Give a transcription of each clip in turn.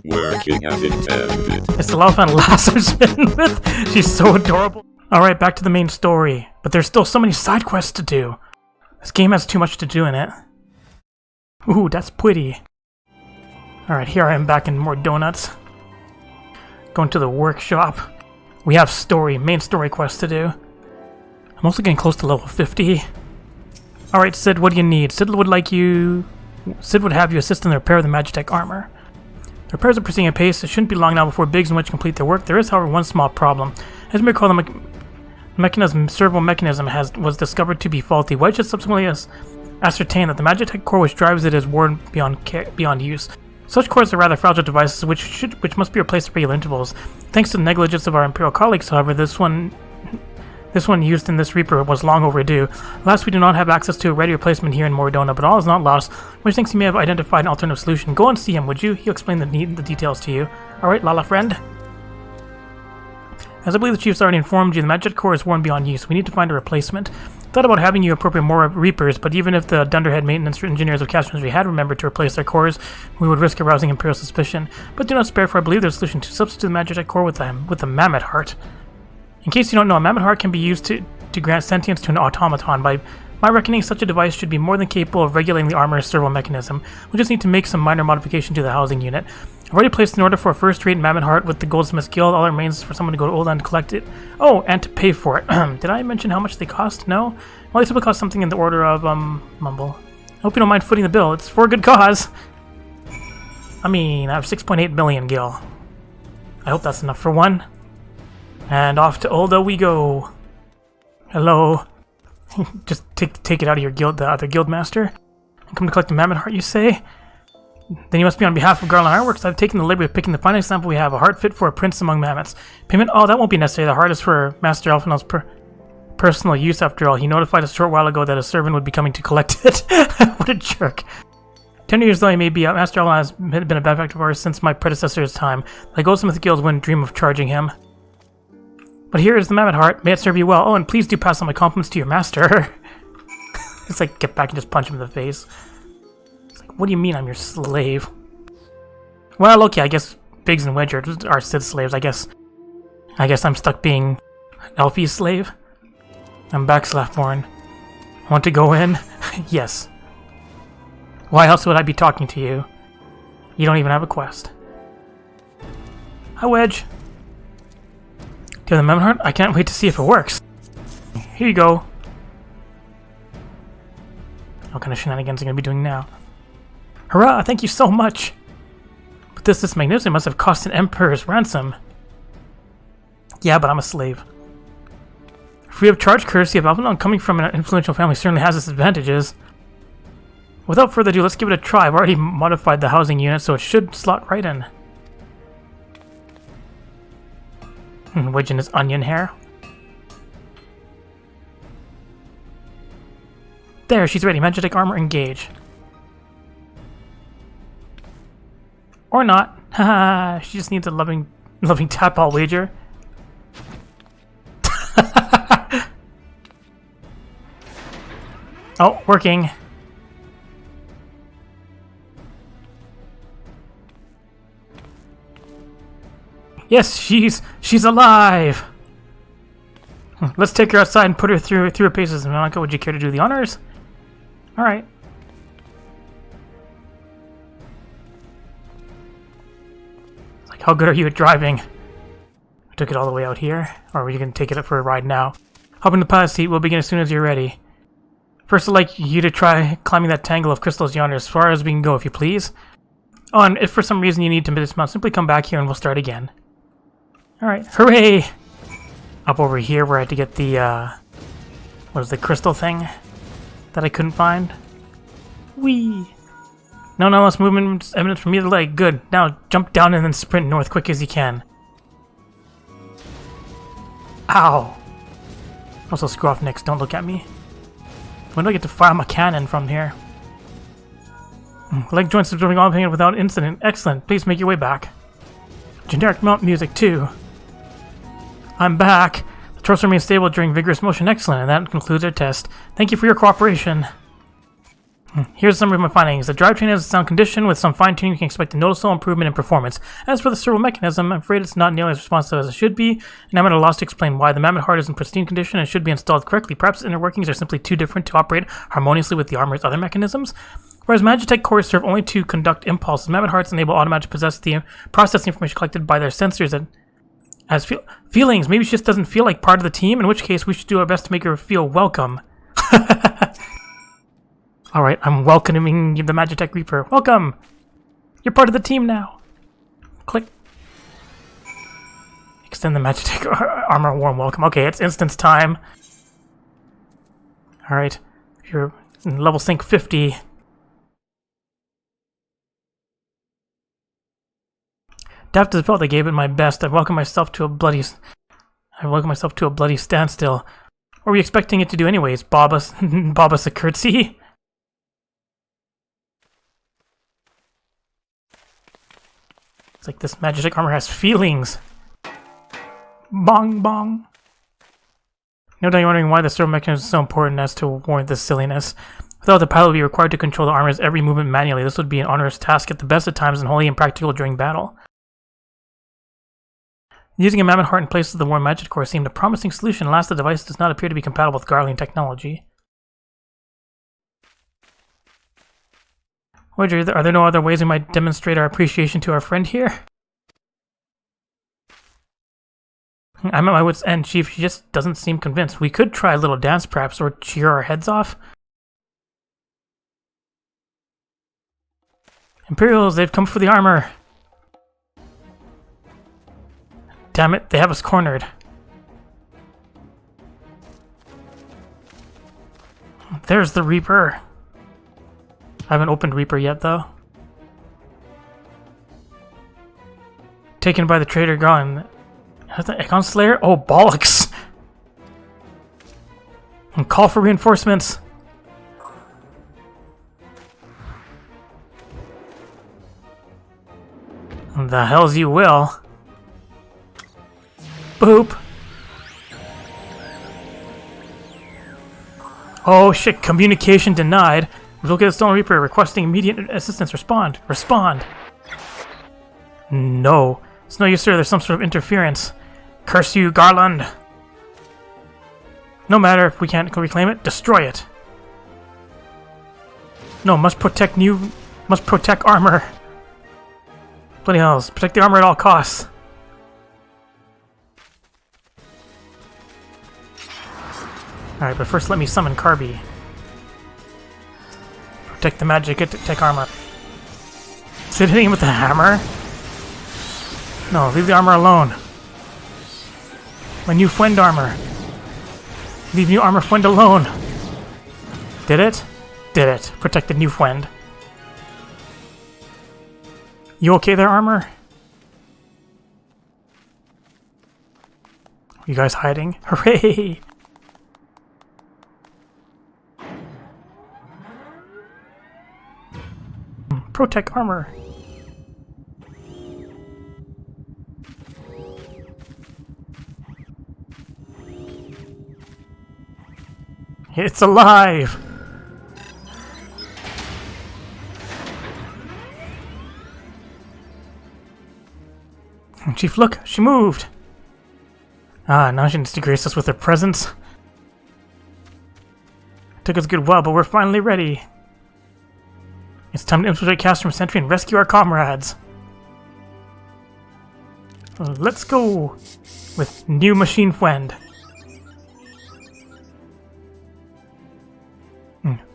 Working as intended. It's the love and lass I'm spinning with. She's so adorable. Alright, back to the main story. But there's still so many side quests to do. This game has too much to do in it. Ooh, that's pretty. Alright, here I am back in more donuts. Going to the workshop. We have main story quests to do. I'm also getting close to level 50. Alright, Sid, what do you need? Sid would have you assist in the repair of the Magitek armor. The repairs are proceeding at pace. It shouldn't be long now before Biggs and Wedge complete their work. There is, however, one small problem. As you may recall, the servo mechanism was discovered to be faulty. Wedge has subsequently ascertained that the Magitek core which drives it is worn beyond use. Such cores are rather fragile devices which must be replaced at regular intervals. Thanks to the negligence of our Imperial colleagues, however, this one used in this Reaper was long overdue. Alas, we do not have access to a ready replacement here in Moridona, but all is not lost. Which thinks he may have identified an alternative solution. Go and see him, would you? He'll explain the details to you. Alright, Lala friend. As I believe the chief's already informed you, the Magitek core is worn beyond use. We need to find a replacement. Thought about having you appropriate more Reapers, but even if the Dunderhead maintenance engineers of Castrum Centri had remembered to replace their cores, we would risk arousing Imperial suspicion. But do not spare, for I believe there's a solution to substitute the Magitek core with the Mammoth Heart. In case you don't know, a Mammoth Heart can be used to grant sentience to an automaton. By my reckoning, such a device should be more than capable of regulating the armor's servo mechanism. We just need to make some minor modification to the housing unit. I've already placed an order for a first-rate Mammoth Heart with the Goldsmith's Guild. All that remains is for someone to go to Old Land to collect it. Oh, and to pay for it. Did I mention how much they cost? No? Well, they typically cost something in the order of, mumble. I hope you don't mind footing the bill. It's for a good cause. I mean, I have 6.8 million gil. I hope that's enough for one. And off to Olda we go. Hello. Just take it out of your guild, the other guild master. And come to collect the Mammoth Heart, you say? Then you must be on behalf of Garland Ironworks. I've taken the liberty of picking the finest sample we have, a heart fit for a prince among mammoths. Payment? Oh, that won't be necessary. The heart is for Master Elfinel's personal use, after all. He notified us a short while ago that a servant would be coming to collect it. What a jerk. 10 years though he may be, Master Elfinel has been a benefactor of ours since my predecessor's time. The Goldsmith Guild wouldn't dream of charging him. But here is the Mammoth Heart. May it serve you well. Oh, and please do pass on my compliments to your master. It's like, get back and just punch him in the face. It's like, what do you mean I'm your slave? Well, okay, I guess Biggs and Wedge are Sid's slaves, I guess I'm stuck being Elfie's slave. I'm back, Slaftborn. Want to go in? Yes. Why else would I be talking to you? You don't even have a quest. Hi, Wedge. Do you have the Mammoth Heart? I can't wait to see if it works. Here you go. What kind of shenanigans are you going to be doing now? Hurrah! Thank you so much! But this magnificent must have cost an emperor's ransom. Yeah, but I'm a slave. Free of charge, courtesy of Elfinel, coming from an influential family certainly has its advantages. Without further ado, let's give it a try. I've already modified the housing unit, so it should slot right in. Wedge in his onion hair. There, she's ready. Magitek armor, engage. Or not. Haha, she just needs a loving tap, I'll wager. Oh, working. Yes, she's alive. Let's take her outside and put her through her paces. Monica, would you care to do the honors? All right. It's like, how good are you at driving? I took it all the way out here, or are you gonna take it up for a ride now? Hop in the pilot seat. We'll begin as soon as you're ready. First, I'd like you to try climbing that tangle of crystals yonder, as far as we can go, if you please. Oh, and if for some reason you need to dismount, simply come back here and we'll start again. Alright, hooray! Up over here where I had to get the, what is the crystal thing that I couldn't find? Whee! No less movement evidence from either leg. Good. Now jump down and then sprint north quick as you can. Ow! Also, screw off next. Don't look at me. When do I get to fire my cannon from here? Leg joints absorbing all pain without incident. Excellent. Please make your way back. Generic mount music, too. I'm back. The torso remains stable during vigorous motion. Excellent. And that concludes our test. Thank you for your cooperation. Here's some of my findings. The drivetrain is in sound condition. With some fine-tuning, you can expect a noticeable improvement in performance. As for the servo mechanism, I'm afraid it's not nearly as responsive as it should be, and I'm at a loss to explain why. The mammoth heart is in pristine condition and should be installed correctly. Perhaps its inner workings are simply too different to operate harmoniously with the armor's other mechanisms. Whereas Magitek cores serve only to conduct impulses, mammoth hearts enable automatic process the information collected by their sensors as feelings. Maybe she just doesn't feel like part of the team, in which case we should do our best to make her feel welcome. Alright, I'm welcoming the Magitek Reaper. Welcome! You're part of the team now. Click. Extend the Magitek armor warm welcome. Okay, it's instance time. Alright, you're in level sync 50. Daft as it felt, I gave it my best. I welcomed myself to a bloody standstill. What were we expecting it to do anyways? Bob us a curtsy? It's like this Magitek armor has feelings. Bong bong. No doubt you're wondering why the servo mechanism is so important as to warrant this silliness. Without the pilot would be required to control the armor's every movement manually. This would be an onerous task at the best of times and wholly impractical during battle. Using a mammoth heart in place of the worn Magitek core seemed a promising solution. Alas, the device does not appear to be compatible with Garling technology. Voyager, are there no other ways we might demonstrate our appreciation to our friend here? I'm at my wit's end, Chief. She just doesn't seem convinced. We could try a little dance, perhaps, or cheer our heads off. Imperials, they've come for the armor. Damn it, they have us cornered. There's the Reaper. I haven't opened Reaper yet, though. Taken by the traitor gone. Is that Econ Slayer? Oh, bollocks! And call for reinforcements. The hells you will. Boop. Oh shit, communication denied. Look at the Stone Reaper requesting immediate assistance. Respond. Respond. No. It's no use, sir. There's some sort of interference. Curse you, Garland. No matter if we can't reclaim it, destroy it. No, must protect armor. Bloody hells. Protect the armor at all costs. Alright, but first let me summon Carby. Protect the Magitek armor. Is it hitting him with the hammer? No, leave the armor alone. My new friend armor. Leave new armor friend alone. Did it? Did it. Protect the new friend. You okay there, armor? You guys hiding? Hooray! Protect armor. It's alive! Chief, look! She moved! Ah, now she needs to grace us with her presence. Took us a good while, but we're finally ready. It's time to infiltrate Castrum Centri and rescue our comrades. Let's go with new machine friend.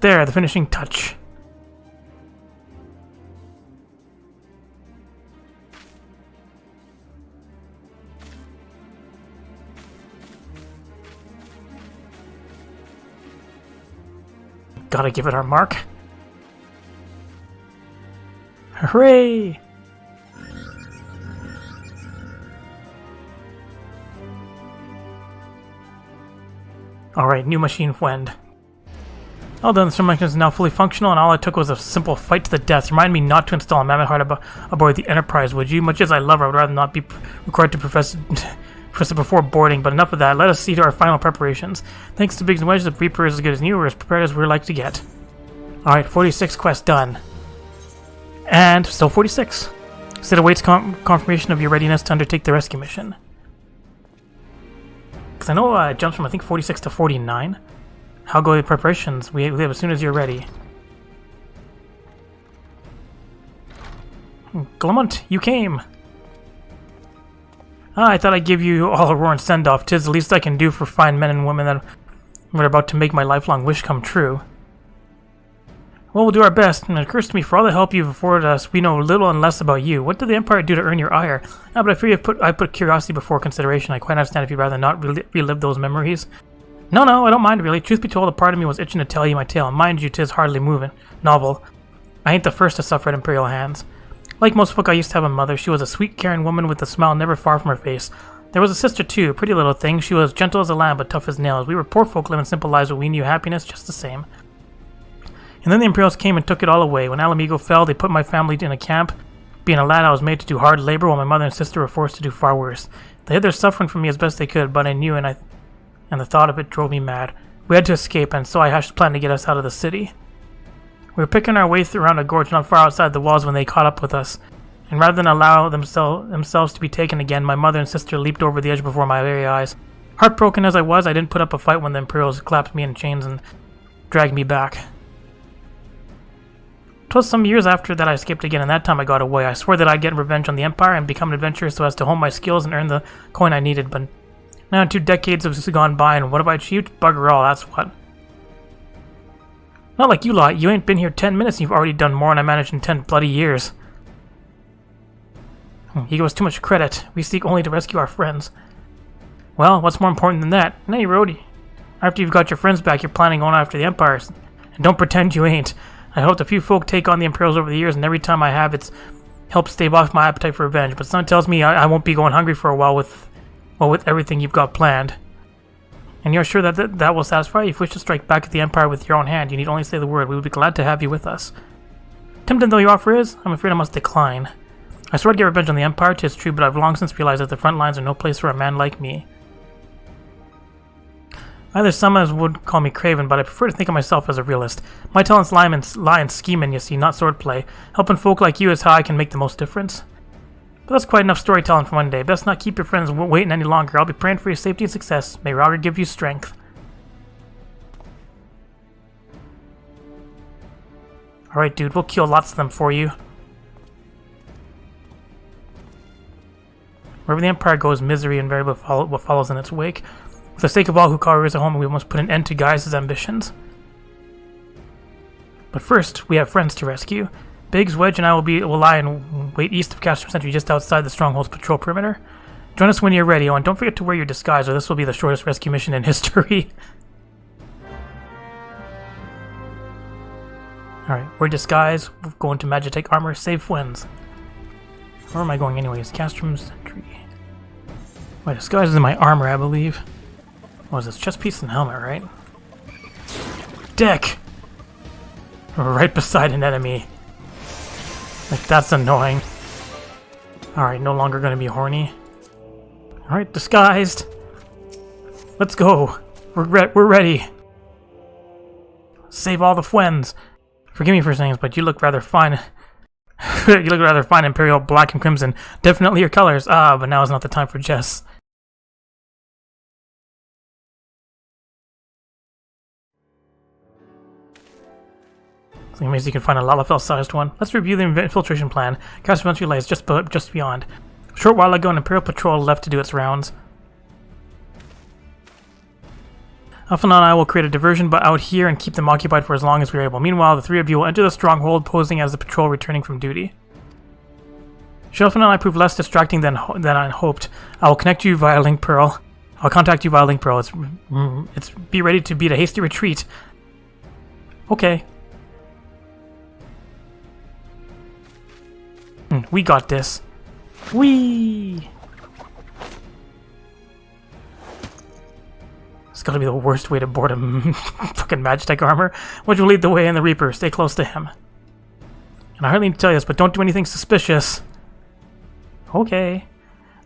There, the finishing touch. Gotta give it our mark. Hooray! Alright, new machine friend. All done, the servo mechanism is now fully functional, and all it took was a simple fight to the death. Remind me not to install a mammoth heart aboard the Enterprise, would you? Much as I love her, I would rather not be required to profess it before boarding, but enough of that. Let us see to our final preparations. Thanks to Biggs and Wedge, the Reaper is as good as new, or as prepared as we're like to get. Alright, 46 quest done. And still 46. Still awaits confirmation of your readiness to undertake the rescue mission. Because I know it jumps from, I think, 46 to 49. How go the preparations? We leave as soon as you're ready. Clement, you came! I thought I'd give you all a roaring send-off. 'Tis the least I can do for fine men and women that are about to make my lifelong wish come true. Well, we'll do our best, and it occurs to me, for all the help you've afforded us, we know little and less about you. What did the Empire do to earn your ire? But I fear I put curiosity before consideration. I quite understand if you'd rather not relive those memories. No, I don't mind, really. Truth be told, a part of me was itching to tell you my tale. Mind you, 'tis hardly novel. I ain't the first to suffer at Imperial hands. Like most folk, I used to have a mother. She was a sweet, caring woman with a smile never far from her face. There was a sister, too, a pretty little thing. She was gentle as a lamb, but tough as nails. We were poor folk living simple lives, but we knew happiness just the same. And then the Imperials came and took it all away. When Alamigo fell, they put my family in a camp. Being a lad, I was made to do hard labor, while my mother and sister were forced to do far worse. They hid their suffering from me as best they could, but I knew, and the thought of it drove me mad. We had to escape, and so I hatched a plan to get us out of the city. We were picking our way around a gorge not far outside the walls when they caught up with us. And rather than allow themselves to be taken again, my mother and sister leaped over the edge before my very eyes. Heartbroken as I was, I didn't put up a fight when the Imperials clapped me in chains and dragged me back. 'Twas some years after that I escaped again, and that time I got away. I swore that I'd get revenge on the Empire and become an adventurer so as to hone my skills and earn the coin I needed, but now 2 decades have gone by, and what have I achieved? Bugger all, that's what. Not like you lot. You ain't been here 10 minutes and you've already done more than I managed in 10 bloody years. You give us too much credit. We seek only to rescue our friends. Well, what's more important than that? Nay, Rhodey. After you've got your friends back, you're planning on after the Empire. And don't pretend you ain't. I helped a few folk take on the Imperials over the years, and every time I have, it's helped stave off my appetite for revenge. But something tells me I won't be going hungry for a while with everything you've got planned. And you're sure that will satisfy you? If you wish to strike back at the Empire with your own hand, you need only say the word. We would be glad to have you with us. Tempting though your offer is, I'm afraid I must decline. I swore to get revenge on the Empire, 'tis true, but I've long since realized that the front lines are no place for a man like me. Either some as would call me craven, but I prefer to think of myself as a realist. My talents lie in scheming, you see, not swordplay. Helping folk like you is how I can make the most difference. But that's quite enough storytelling for one day. Best not keep your friends waiting any longer. I'll be praying for your safety and success. May Roger give you strength. Alright, dude, we'll kill lots of them for you. Wherever the Empire goes, misery invariably what follows in its wake. For the sake of all who call Rivers a home, we must put an end to Gaius' ambitions. But first, we have friends to rescue. Biggs, Wedge, and I will lie and wait east of Castrum Centri, just outside the Stronghold's patrol perimeter. Join us when you're ready, and don't forget to wear your disguise, or this will be the shortest rescue mission in history. Alright, we're disguised, we're going to Magitek armor, save friends. Where am I going anyways? Castrum Centri. My disguise is in my armor, I believe. What is this? Chest piece and helmet, right? Deck! Right beside an enemy. Like, that's annoying. Alright, no longer gonna be horny. Alright, disguised. Let's go. We're ready. Save all the friends. Forgive me for saying this, but you look rather fine. You look rather fine, Imperial black and crimson. Definitely your colors. But now is not the time for jests. So maybe you can find a Lalafell-sized one. Let's review the infiltration plan. Castrum Centri lies just beyond. A short while ago, an Imperial patrol left to do its rounds. Alpha and I will create a diversion out here and keep them occupied for as long as we're able. Meanwhile, the 3 of you will enter the stronghold, posing as the patrol returning from duty. Shelfin and I prove less distracting than I hoped. I will connect you via Link Pearl. I'll contact you via Link Pearl. It's be ready to beat a hasty retreat. Okay. We got this. Whee! It's gotta be the worst way to board a fucking Magitek armor. Wedge will lead the way in the Reaper. Stay close to him. And I hardly need to tell you this, but don't do anything suspicious. Okay.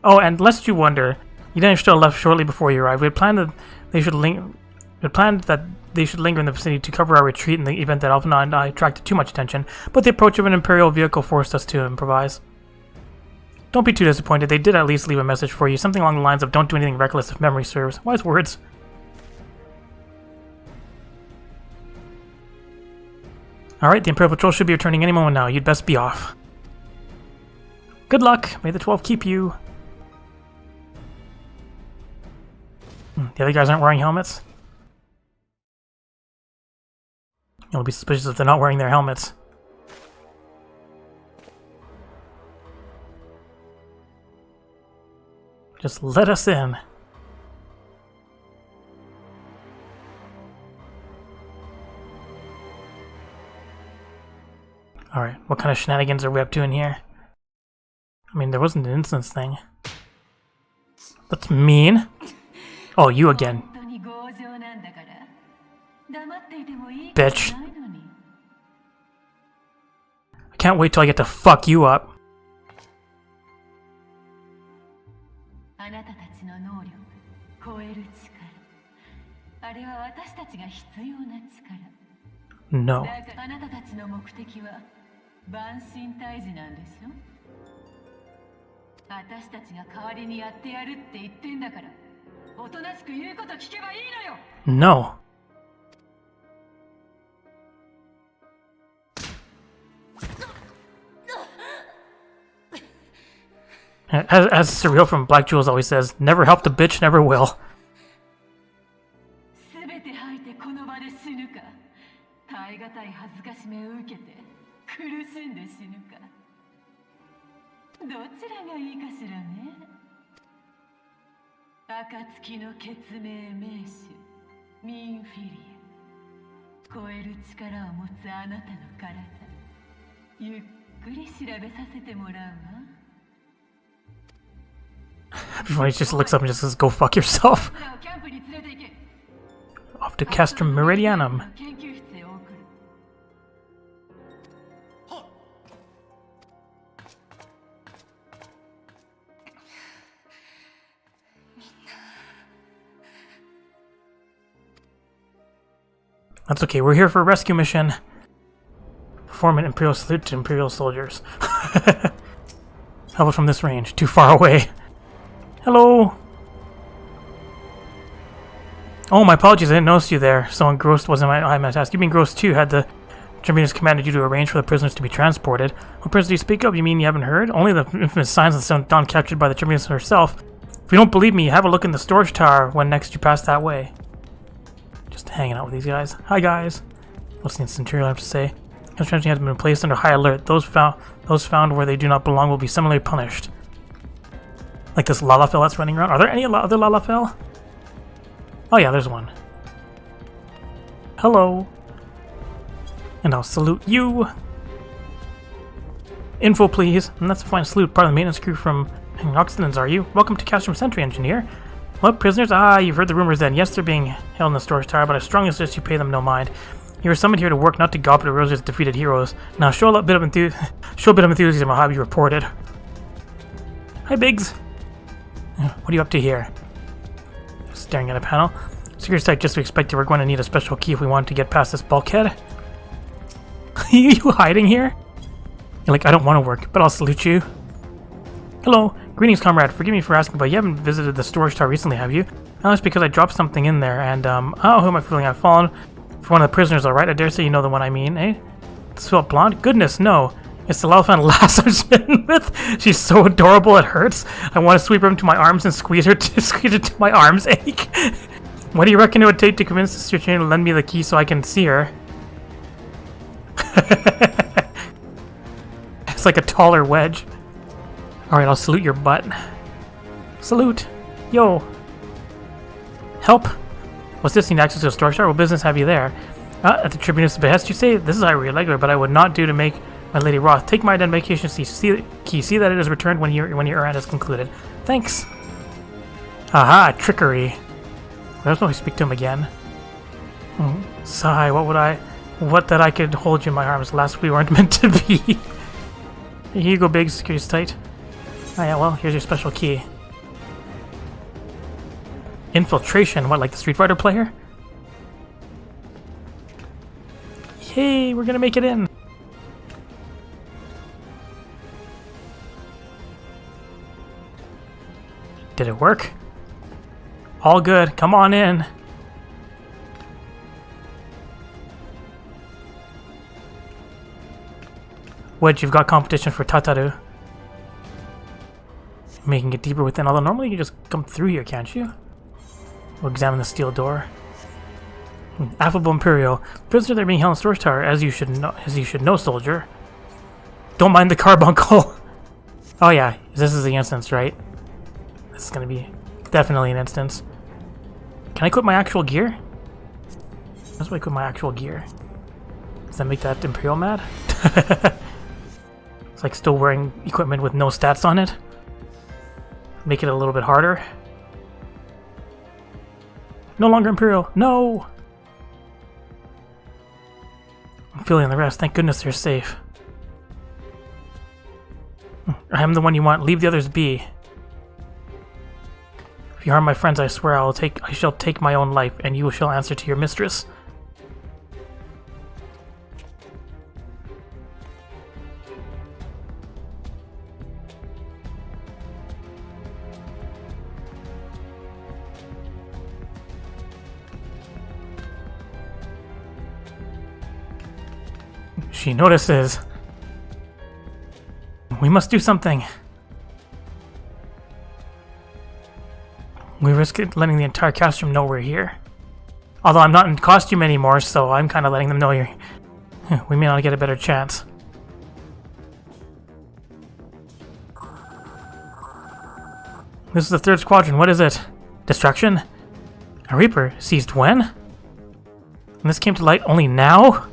Oh, and lest you wonder, you didn't show left shortly before you arrived. We had planned that they should link. We had planned that they should linger in the vicinity to cover our retreat in the event that Alpha and I attracted too much attention, but the approach of an Imperial vehicle forced us to improvise. Don't be too disappointed, they did at least leave a message for you, something along the lines of don't do anything reckless if memory serves. Wise words. Alright, the Imperial Patrol should be returning any moment now. You'd best be off. Good luck. May the 12 keep you. The other guys aren't wearing helmets? You'll be suspicious if they're not wearing their helmets. Just let us in. Alright, what kind of shenanigans are we up to in here? I mean, there wasn't an instance thing. That's mean. Oh, you again. Bitch. I can't wait till I get to fuck you up. No. No. As Surreal from Black Jewels always says, never help the bitch, never will. Everyone just looks up and just says, go fuck yourself. Off to Castrum Meridianum. That's okay, we're here for a rescue mission. Perform an Imperial salute to Imperial soldiers. How about from this range? Too far away. Hello! Oh, my apologies, I didn't notice you there. So engrossed wasn't my task. You've been engrossed too. Had the Tribunus commanded you to arrange for the prisoners to be transported. What prisoners do you speak of? You mean you haven't heard? Only the infamous signs of the Sun Dawn captured by the Tribunus herself. If you don't believe me, have a look in the storage tower when next you pass that way. Just hanging out with these guys. Hi guys. What's the Centurion have to say? Castrum has been placed under high alert. Those found where they do not belong will be similarly punished. Like this Lalafell that's running around. Are there any other Lalafell? Oh yeah, there's one. Hello. And I'll salute you. Info, please. And that's a fine salute. Part of the maintenance crew from Occidents, are you? Welcome to Castrum Centri, engineer. What, prisoners? Ah, you've heard the rumors then. Yes, they're being held in the storage tower, but I strongly suggest you pay them no mind. You were summoned here to work, not to gobble at Rose's defeated heroes. Now show a bit of enthusiasm, I'll have you reported. Hi, Biggs. What are you up to here? Staring at a panel. Security site, just to expect you, we're going to need a special key if we want to get past this bulkhead. You hiding here? You're like, I don't want to work, but I'll salute you. Hello. Greetings, comrade. Forgive me for asking, but you haven't visited the storage tower recently, have you? No, it's because I dropped something in there, and, oh, who am I fooling? I've fallen for one of the prisoners, alright? I dare say you know the one I mean, eh? Swell blonde? Goodness, no. It's the Lalafell lass I'm smitten with. She's so adorable it hurts. I want to sweep her into my arms and squeeze her till my arms ache. What do you reckon it would take to convince the security to lend me the key so I can see her? It's like a taller wedge. Alright, I'll salute your butt. Salute. Yo. Help. What's this? Need access to a storage tower? What business have you there? At the Tribunus' behest, you say? This is irregular, but I would not do to make my Lady Roth. Take my identification key. See that it is returned when your errand is concluded. Thanks. Aha, trickery. There's no way to speak to him again. Sigh, what that I could hold you in my arms. Last we weren't meant to be. Here you go, Big. Security's tight. Oh yeah, well, here's your special key. Infiltration? What, like the Street Fighter player? Hey, we're gonna make it in. Did it work? All good. Come on in. Wedge, you've got competition for Tataru. Making it deeper within, although normally you can just come through here, can't you? We'll examine the steel door. Affable Imperial. Prisoner, they're being held in storage tower, as you should know, soldier. Don't mind the carbuncle. Oh yeah, this is the instance, right? This is gonna be definitely an instance. Can I quit my actual gear? That's why I quit my actual gear. Does that make that Imperial mad? It's like still wearing equipment with no stats on it. Make it a little bit harder. No longer Imperial. No! I'm feeling the rest. Thank goodness they're safe. I am the one you want. Leave the others be. If you harm my friends, I swear I shall take my own life, and you shall answer to your mistress. She notices. We must do something. We risk letting the entire Castrum know we're here. Although I'm not in costume anymore, so I'm kind of letting them know you're... We may not get a better chance. This is the third squadron. What is it? Destruction? A Reaper? Seized when? And this came to light only now?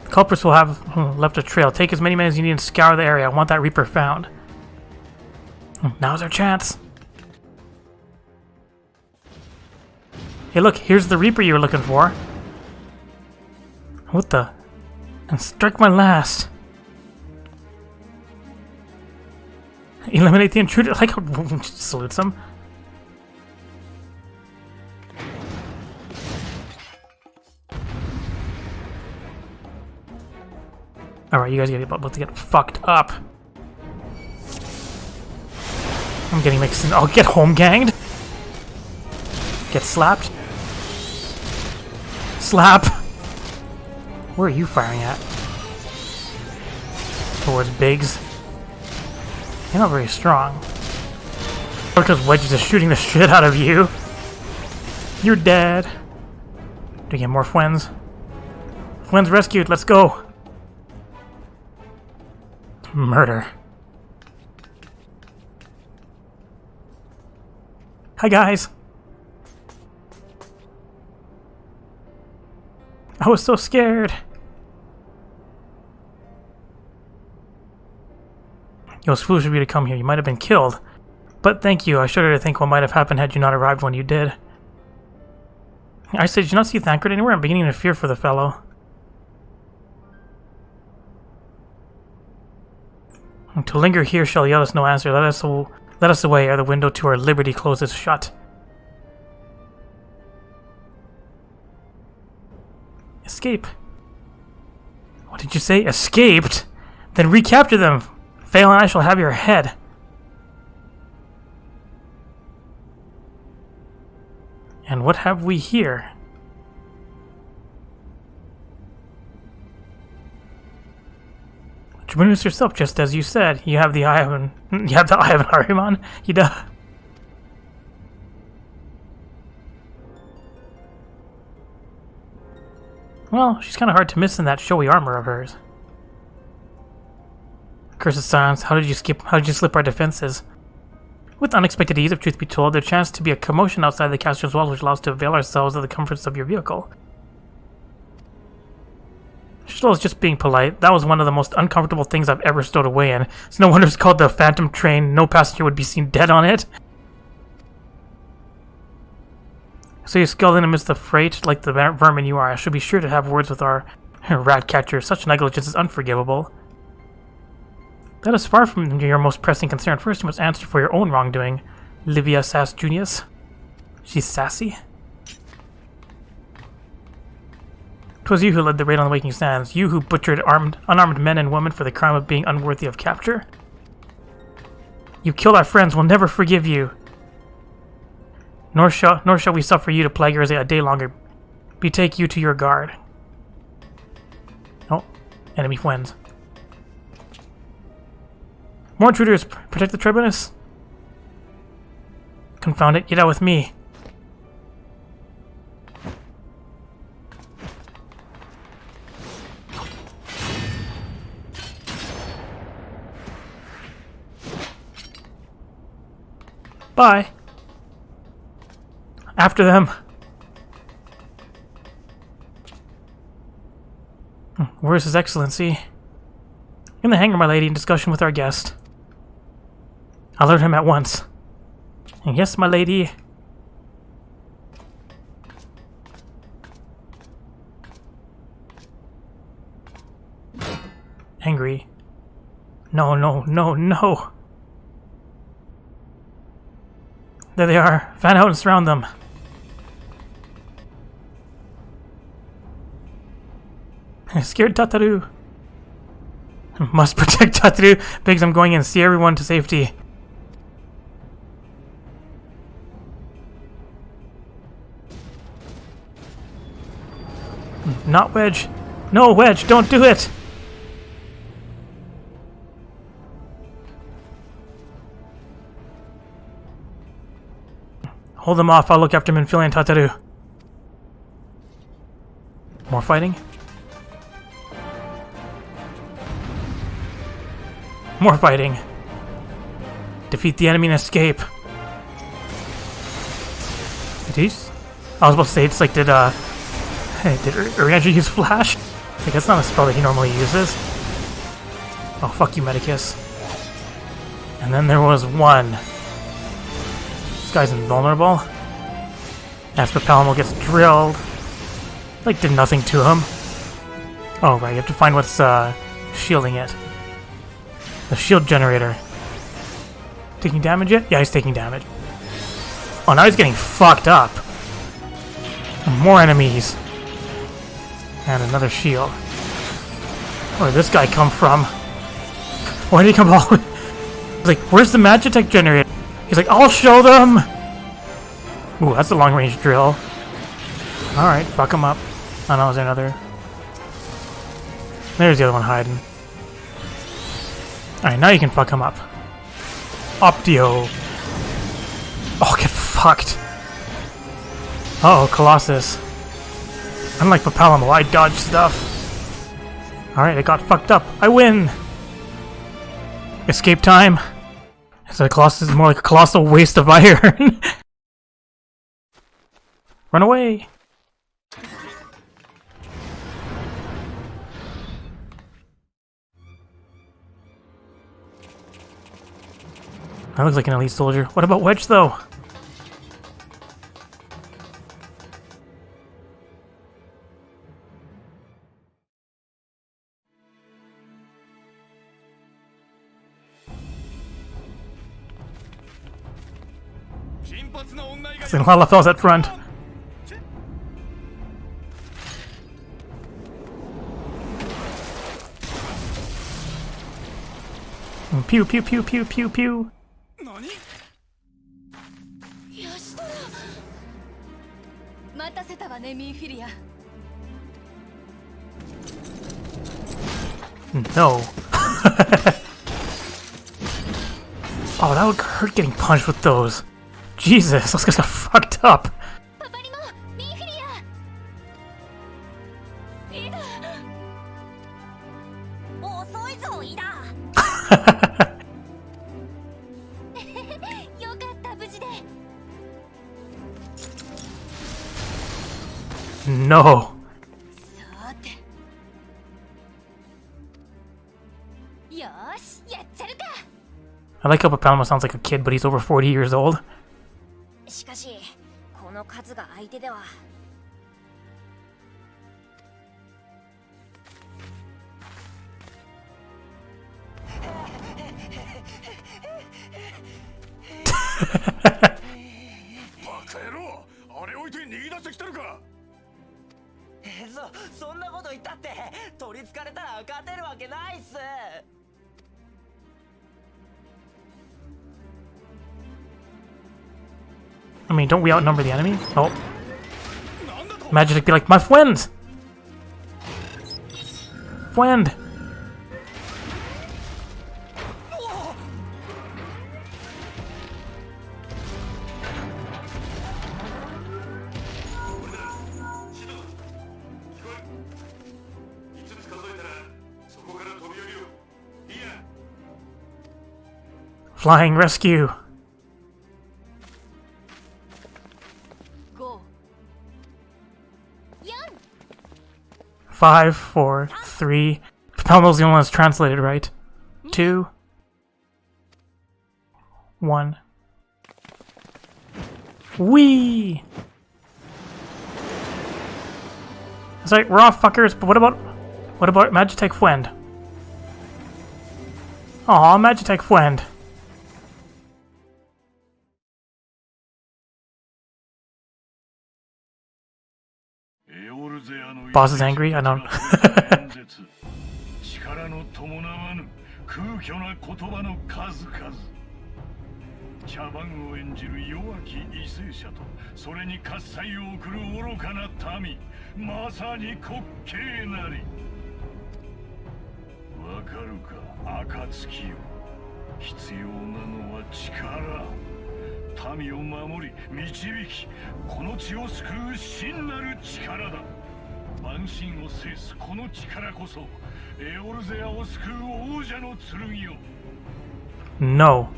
The culprits will have left a trail. Take as many men as you need and scour the area. I want that Reaper found. Now's our chance. Hey look, here's the Reaper you were looking for. What the? And strike my last. Eliminate the intruder. Like how salutes him. Alright, you guys are about to get fucked up. I'm getting mixed in. I'll get home ganged. Get slapped. Slap. Where are you firing at? Towards Biggs. You're not very strong. Because Wedge is just shooting the shit out of you. You're dead. Do we get more Fwens? Fwens rescued. Let's go. Murder. Hi guys. I was so scared. It was foolish of you to come here. You might have been killed. But thank you. I shudder to think what might have happened had you not arrived when you did. I said, did you not see Thancred anywhere? I'm beginning to fear for the fellow. To linger here shall yell us no answer. Let us away, ere the window to our liberty closes shut. Escape. What did you say? Escaped? Then recapture them. Fail and I shall have your head. And what have we here? Tribunus yourself, just as you said. You have the eye of an Ahriman. You do. Well, she's kind of hard to miss in that showy armor of hers. Cursed silence. How did you slip our defenses? With unexpected ease, if truth be told, there chanced to be a commotion outside the Castrum's walls which allows us to avail ourselves of the comforts of your vehicle. Still, was just being polite. That was one of the most uncomfortable things I've ever stowed away in. It's no wonder it's called the Phantom Train. No passenger would be seen dead on it. So you sculled in amidst the freight like the vermin you are. I should be sure to have words with our rat catcher. Such negligence is unforgivable. That is far from your most pressing concern. First, you must answer for your own wrongdoing. Livia Sass Junius. She's sassy. 'Twas you who led the raid on the Waking Sands. You who butchered unarmed men and women for the crime of being unworthy of capture. You killed our friends. We'll never forgive you. Nor shall we suffer you to plague Erzea a day longer. Betake you to your guard. Oh, enemy friends. More intruders. Protect the tribunus. Confound it. Get out with me. Bye. After them. Where's His Excellency? In the hangar, my lady, in discussion with our guest. I'll alert him at once. Yes, my lady. Angry. No, no, no, no. There they are. Fan out and surround them. Scared Tataru. Must protect Tataru. Biggs, I'm going in. See everyone to safety. Not Wedge. No, Wedge, don't do it! Hold them off. I'll look after Minfili and Tataru. More fighting? More fighting. Defeat the enemy and escape. Jeez. I was about to say, it's like, did Urianger use Flash? Like, that's not a spell that he normally uses. Oh, fuck you, Medicus. And then there was one. This guy's invulnerable. As for Palamo gets drilled. Like, did nothing to him. Oh, right, you have to find what's, shielding it. The shield generator. Taking damage yet? Yeah, he's taking damage. Oh, now he's getting fucked up. More enemies. And another shield. Where did this guy come from? Why did he come all the way? He's like, where's the Magitek generator? He's like, I'll show them! Ooh, that's a long-range drill. Alright, fuck him up. Oh no, is there another? There's the other one hiding. Alright, now you can fuck him up. Optio. Oh, get fucked. Uh-oh, Colossus. Unlike Papalamo, I dodge stuff. Alright, I got fucked up. I win! Escape time. So Colossus is more like a colossal waste of iron. Run away! That looks like an elite soldier. What about Wedge, though? Seeing a lot of fellas at front. Pew pew pew pew pew pew. No. Oh, that would hurt getting punched with those. Jesus, those guys got fucked up. No. I like how Papalamo sounds like a kid, but he's over 40 years old. I mean, don't we outnumber the enemy? Oh. Magitek be like, my friends! Friend! Flying rescue! 5, 4, 3. Propelmo's the only one that's translated right. 2, 1. Whee! That's right, we're off, fuckers. But what about Magitek friend? Aw, Magitek friend. Boss is angry? I don't. 力の伴わぬ空虚な言葉の数々。茶番を演じる弱き為政者と、それに喝采を送る愚かな民、まさに滑稽なり。わかるか、暁よ。必要なのは力。民を守り、導き、この地を救う真なる力だ。万神を制すこの力こそ、エオルゼアを救う王者の剣よ。No.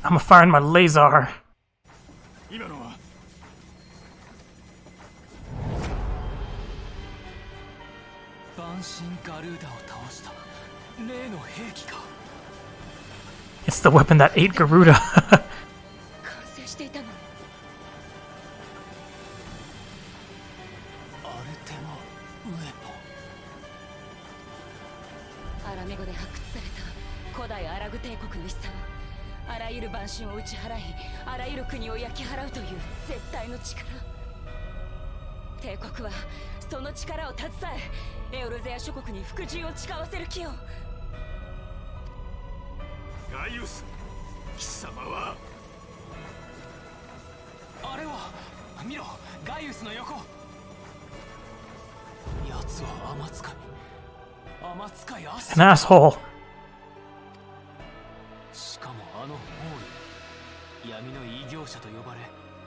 I'm firing my laser. 今のは万神ガルーダを倒した例の兵器か。It's the weapon that ate Garuda. 完成していたの。アルテマウェポン。アラメゴで発掘された古代アラグ帝国の遺産。あらゆる万神を打ち払い、あらゆる国を焼き払うという絶対の力。帝国はその力を携え、エオルゼア諸国に服従を誓わせる気よ。ガイウス、貴様は。あれは見ろ、ガイウスの横。奴は天使いアシ An asshole. しかもあのホール、闇の異業者と呼ばれ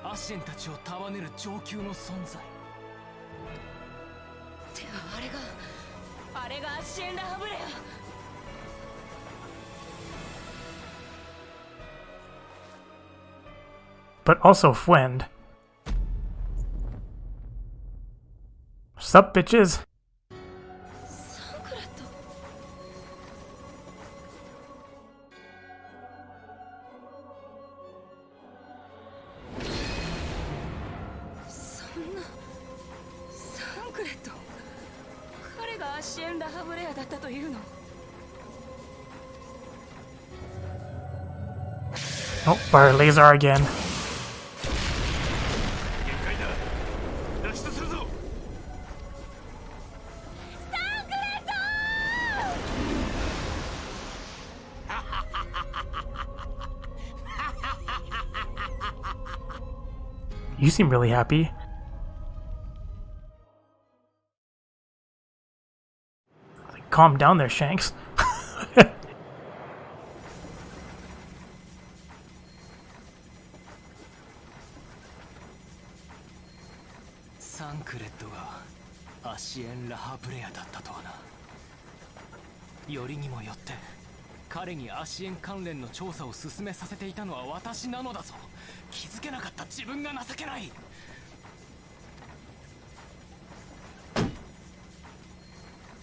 アシエンたちを束ねる上級の存在。てかあれがアシエン・ラハブレア。But also friend. Sup, bitches? サンクレット。そんなサンクレット、彼がアシエン・ラハブレアだったというの。Oh, fire laser again. You seem really happy. Like, calm down there, Shanks. サンクレットがアシエン・ラハブレアだったとはな。よりにもよって彼にアシエン関連の調査を進めさせていたのは私なのだぞ。気づけなかった自分が情けない。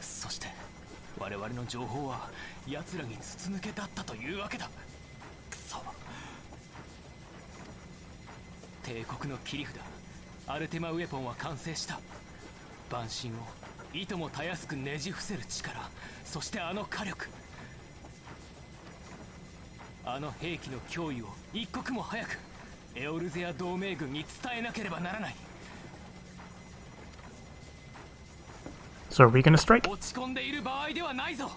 そして我々の情報は奴らに筒抜けだったというわけだ。くそ。帝国の切り札アルテマウェポンは完成した。万神をいともたやすくねじ伏せる力、そしてあの火力、あの兵器の脅威を一刻も早くエオルゼア同盟軍に伝えなければならない。So are we gonna strike? 落ち込んでいる場合ではないぞ。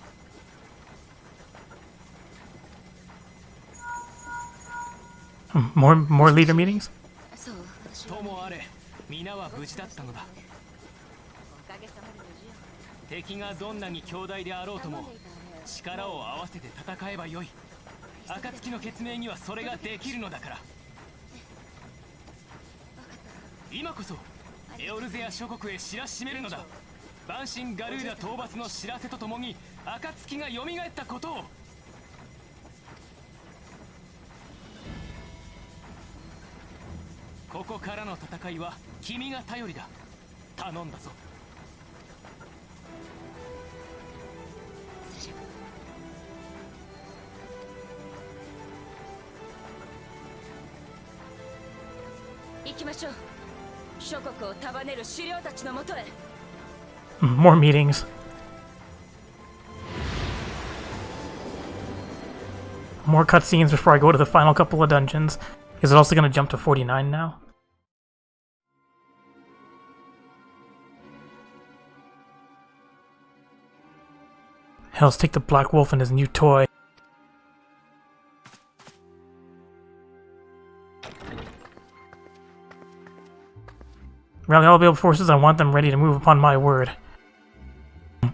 More leader meetings? そう私ともあれ、皆は無事だったのだ。おかげさまで無事よ。敵がどんなに強大であろうとも、力を合わせて戦えばよい。暁の決命にはそれができるのだから。今こそエオルゼア諸国へ知らしめるのだ。万神ガルーダ討伐の知らせとともに暁が蘇ったことを。ここからの戦いは君が頼りだ。頼んだぞ。それじゃ行きましょう。諸国を束ねる首領たちのもとへ。 More meetings. More cutscenes before I go to the final couple of dungeons. Is it also going to jump to 49 now? Hell, let's take the Black Wolf and his new toy. Rally all available forces, I want them ready to move upon my word.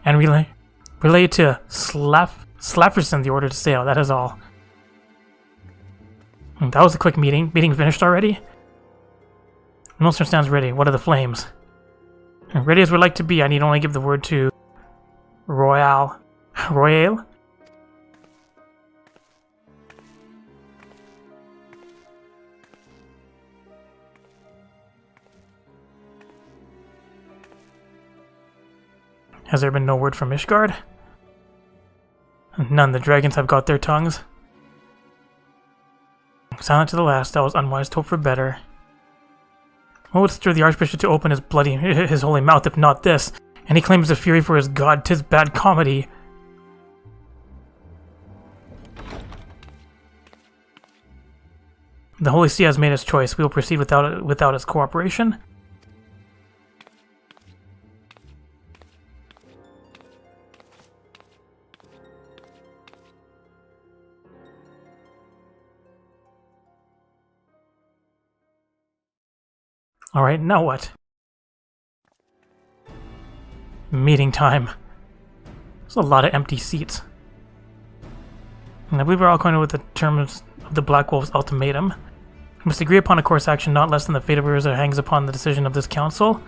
And relay to Slafferson the order to sail, that is all. That was a quick meeting. Meeting finished already? Milster stands ready. What are the flames? Ready as we'd like to be, I need only give the word to Royale. Has there been no word from Ishgard? None. The dragons have got their tongues. Silent to the last. That was unwise to hope for better. What would stir the Archbishop to open his holy mouth if not this? And he claims the fury for his god. 'Tis bad comedy. The Holy See has made its choice. We will proceed without its cooperation. Alright, now what? Meeting time. There's a lot of empty seats. And I believe we're all going with the terms of the Black Wolf's ultimatum. We must agree upon a course action not less than the fate of Urza hangs upon the decision of this council.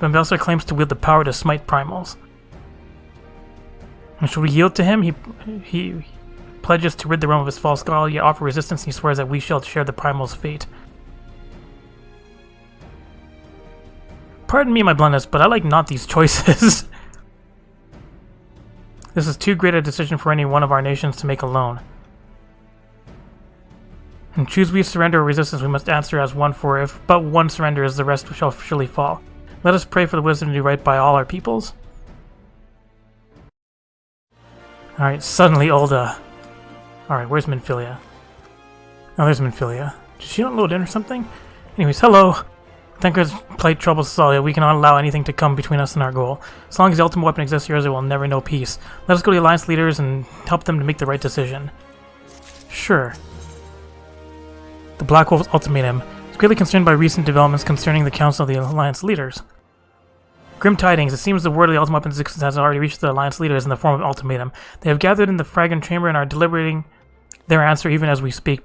Bambelser claims to wield the power to smite primals. And should we yield to him? He pledges to rid the realm of his false god, yet offer resistance, and he swears that we shall share the primal's fate. Pardon me my bluntness, but I like not these choices. This is too great a decision for any one of our nations to make alone. And choose we surrender or resistance, we must answer as one, for if but one surrenders, the rest shall surely fall. Let us pray for the wisdom to do right by all our peoples. Alright, suddenly Ulda. Alright, where's Minfilia? Oh, there's Minfilia. Did she not load in or something? Anyways, hello! Thanker's plight troubles us all, yet we cannot allow anything to come between us and our goal. As long as the ultimate weapon exists, Urza will never know peace. Let us go to the Alliance leaders and help them to make the right decision. Sure. The Black Wolf's ultimatum is greatly concerned by recent developments concerning the Council of the Alliance leaders. Grim tidings. It seems the word of the ultimate weapon's existence has already reached the Alliance leaders in the form of ultimatum. They have gathered in the Fragon chamber and are deliberating their answer even as we speak.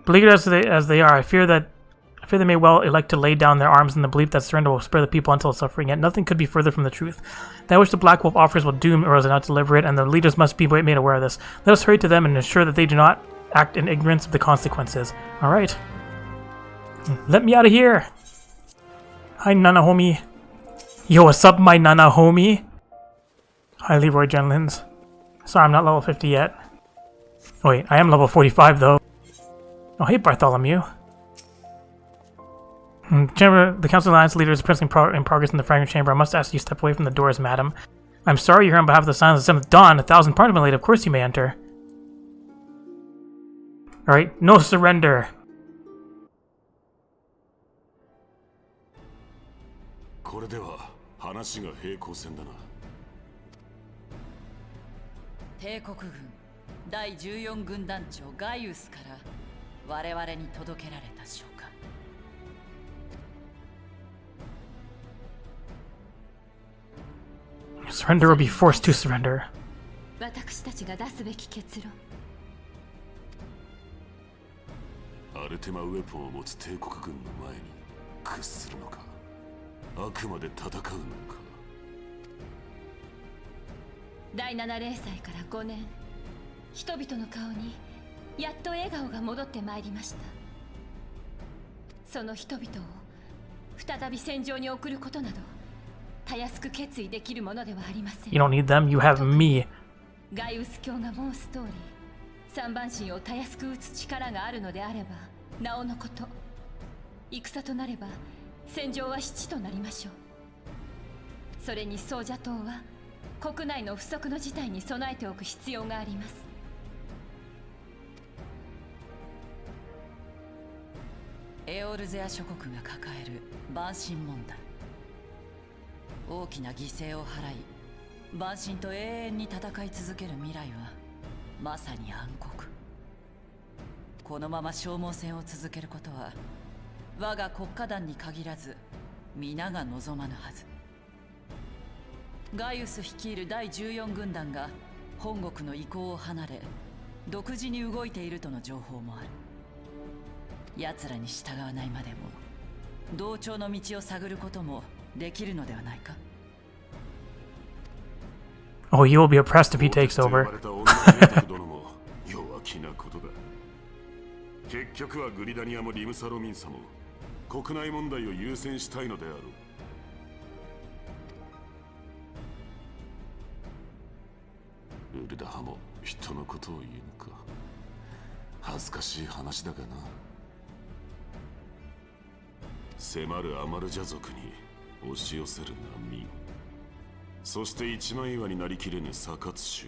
Beleaguered as they are, I fear they may well elect to lay down their arms in the belief that surrender will spare the people until suffering, yet nothing could be further from the truth. That which the Black Wolf offers will doom Urza not to deliver it, and the leaders must be made aware of this. Let us hurry to them and ensure that they do not act in ignorance of the consequences. Alright. Let me out of here! Hi, NANAHOMI. Yo, what's up, my NANAHOMI? Hi, Leroy Genlins. Sorry, I'm not level 50 yet. Oh, wait, I am level 45, though. Oh, hey, Bartholomew. The Council of Alliance leader is presently in progress in the Fragrant Chamber. I must ask you to step away from the doors, madam. I'm sorry you're here on behalf of the Sons of the 7th Dawn. 1,000 pardon, my lady. Of course you may enter. Alright, no surrender. これでは話が平行線だな。帝国軍第14軍団長ガイウスから我々に届けられた書簡。Surrender or be forced to surrender. 私たちが出すべき結論。アルテマウェポンを持つ帝国軍の前に屈するのか、あくまで戦うのか。第7零祭から5年、人々の顔にやっと笑顔が戻ってまいりました。その人々を再び戦場に送ることなどたやすく決意できるものではありません。 You don't need them, you have me. ガイウス教が申す通り、三番神をたやすく打つ力があるのであればなおのこと。戦となれば戦場は七となりましょう。それに総者党は国内の不測の事態に備えておく必要があります。エオルゼア諸国が抱える蛮神問題。大きな犠牲を払い蛮神と永遠に戦い続ける未来はまさに暗黒。このまま消耗戦を続けることは我が国家団に限らず皆が望まぬはず。ガイウス率いる第14軍団が本国の意向を離れ独自に動いているとの情報もある。奴らに従わないまでも同調の道を探ることもできるのではないか。Oh, you will be oppressed if he takes over. 弱気なことだ。結局はグリダニアもリムサロミンサも国内問題を優先したいのであろう。ウルダハも人のことを言うのか。恥ずかしい話だがな。迫るアマルジャ族に押し寄せる難民、そして一枚岩になりきれぬサカツ州。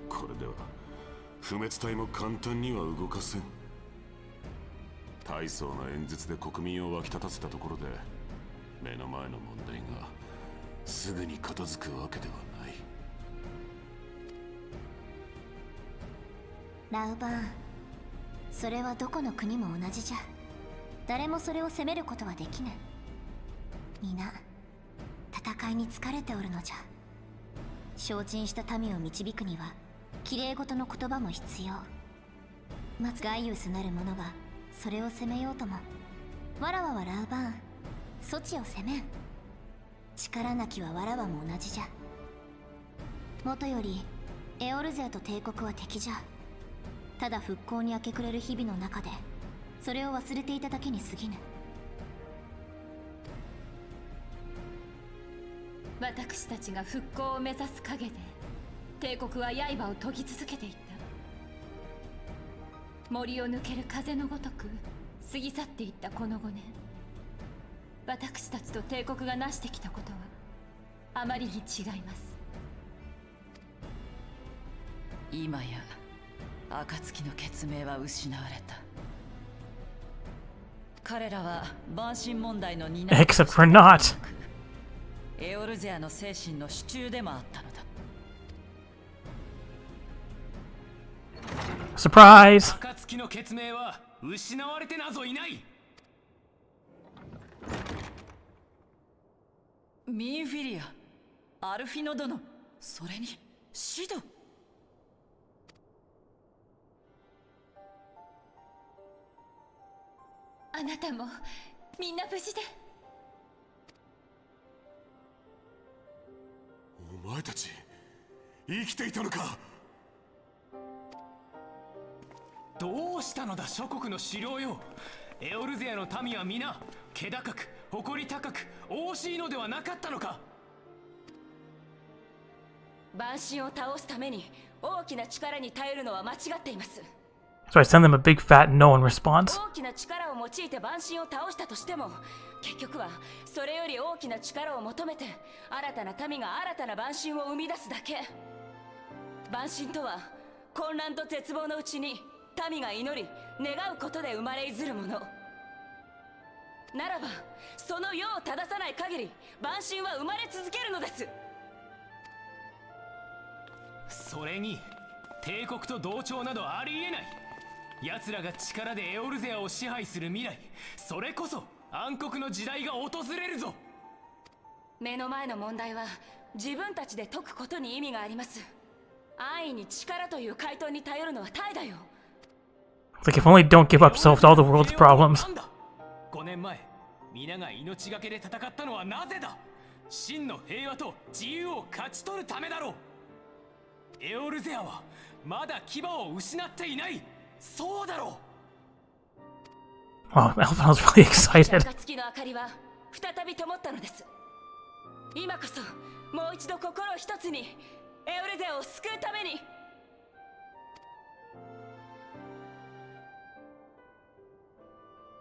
これでは不滅隊も簡単には動かせん。大層な演説で国民を沸き立たせたところで目の前の問題がすぐに片付くわけではない。ラウバーン、それはどこの国も同じじゃ。誰もそれを責めることはできぬ。皆戦いに疲れておるのじゃ。精進した民を導くには綺麗事の言葉も必要。まずガイウスなる者がそれを責めようとも、わらわはラウバーン、そちを責めん。力なきはわらわも同じじゃ。もとよりエオルゼアと帝国は敵じゃ。ただ復興に明け暮れる日々の中でそれを忘れていただけに過ぎぬ。私たちが復興を目指す陰で帝国は刃を研ぎ続けていった。森を抜ける風のごとく過ぎ去っていったこの5年、私たちと帝国が成してきたことはあまりに違います。今や暁の血命は失われた。彼らは蛮神問題の担い Except for not. エオルゼアの精神の支柱でもあったのだ。Surprise! 暁の血命は失われてなぞいない。ミンフィリア、アルフィノ殿、それにシド。あなたもみんな無事で。お前たち生きていたのか。どうしたのだ諸国の首領よ。エオルゼアの民は皆気高く誇り高く惜しいのではなかったのか。蛮神を倒すために大きな力に頼るのは間違っています。So I send them a big fat no in response. 大きな力を用いて万神を倒したとしても、結局はそれより大きな力を求めて新たな民が新たな万神を生み出すだけ。万神とは混乱と絶望のうちに民が祈り願うことで生まれいずるものならば、その世を正さない限り万神は生まれ続けるのです。それに帝国と同調などありえない。奴らが力でエオルゼアを支配する未来、それこそ暗黒の時代が訪れるぞ。目の前の問題は自分たちで解くことに意味があります。安易に力という回答に頼るのは怠惰よ。 Like, if only don't give up solved all the world's problems. 5年前皆が命がけで戦ったのはなぜだ。真の平和と自由を勝ち取るためだろう。エオルゼアはまだ牙を失っていない。そうだろう。 Wow, Alphina's really excited. 暁の明かりは再び灯ったのです。今こそもう一度心を一つにエオルゼアを救うために。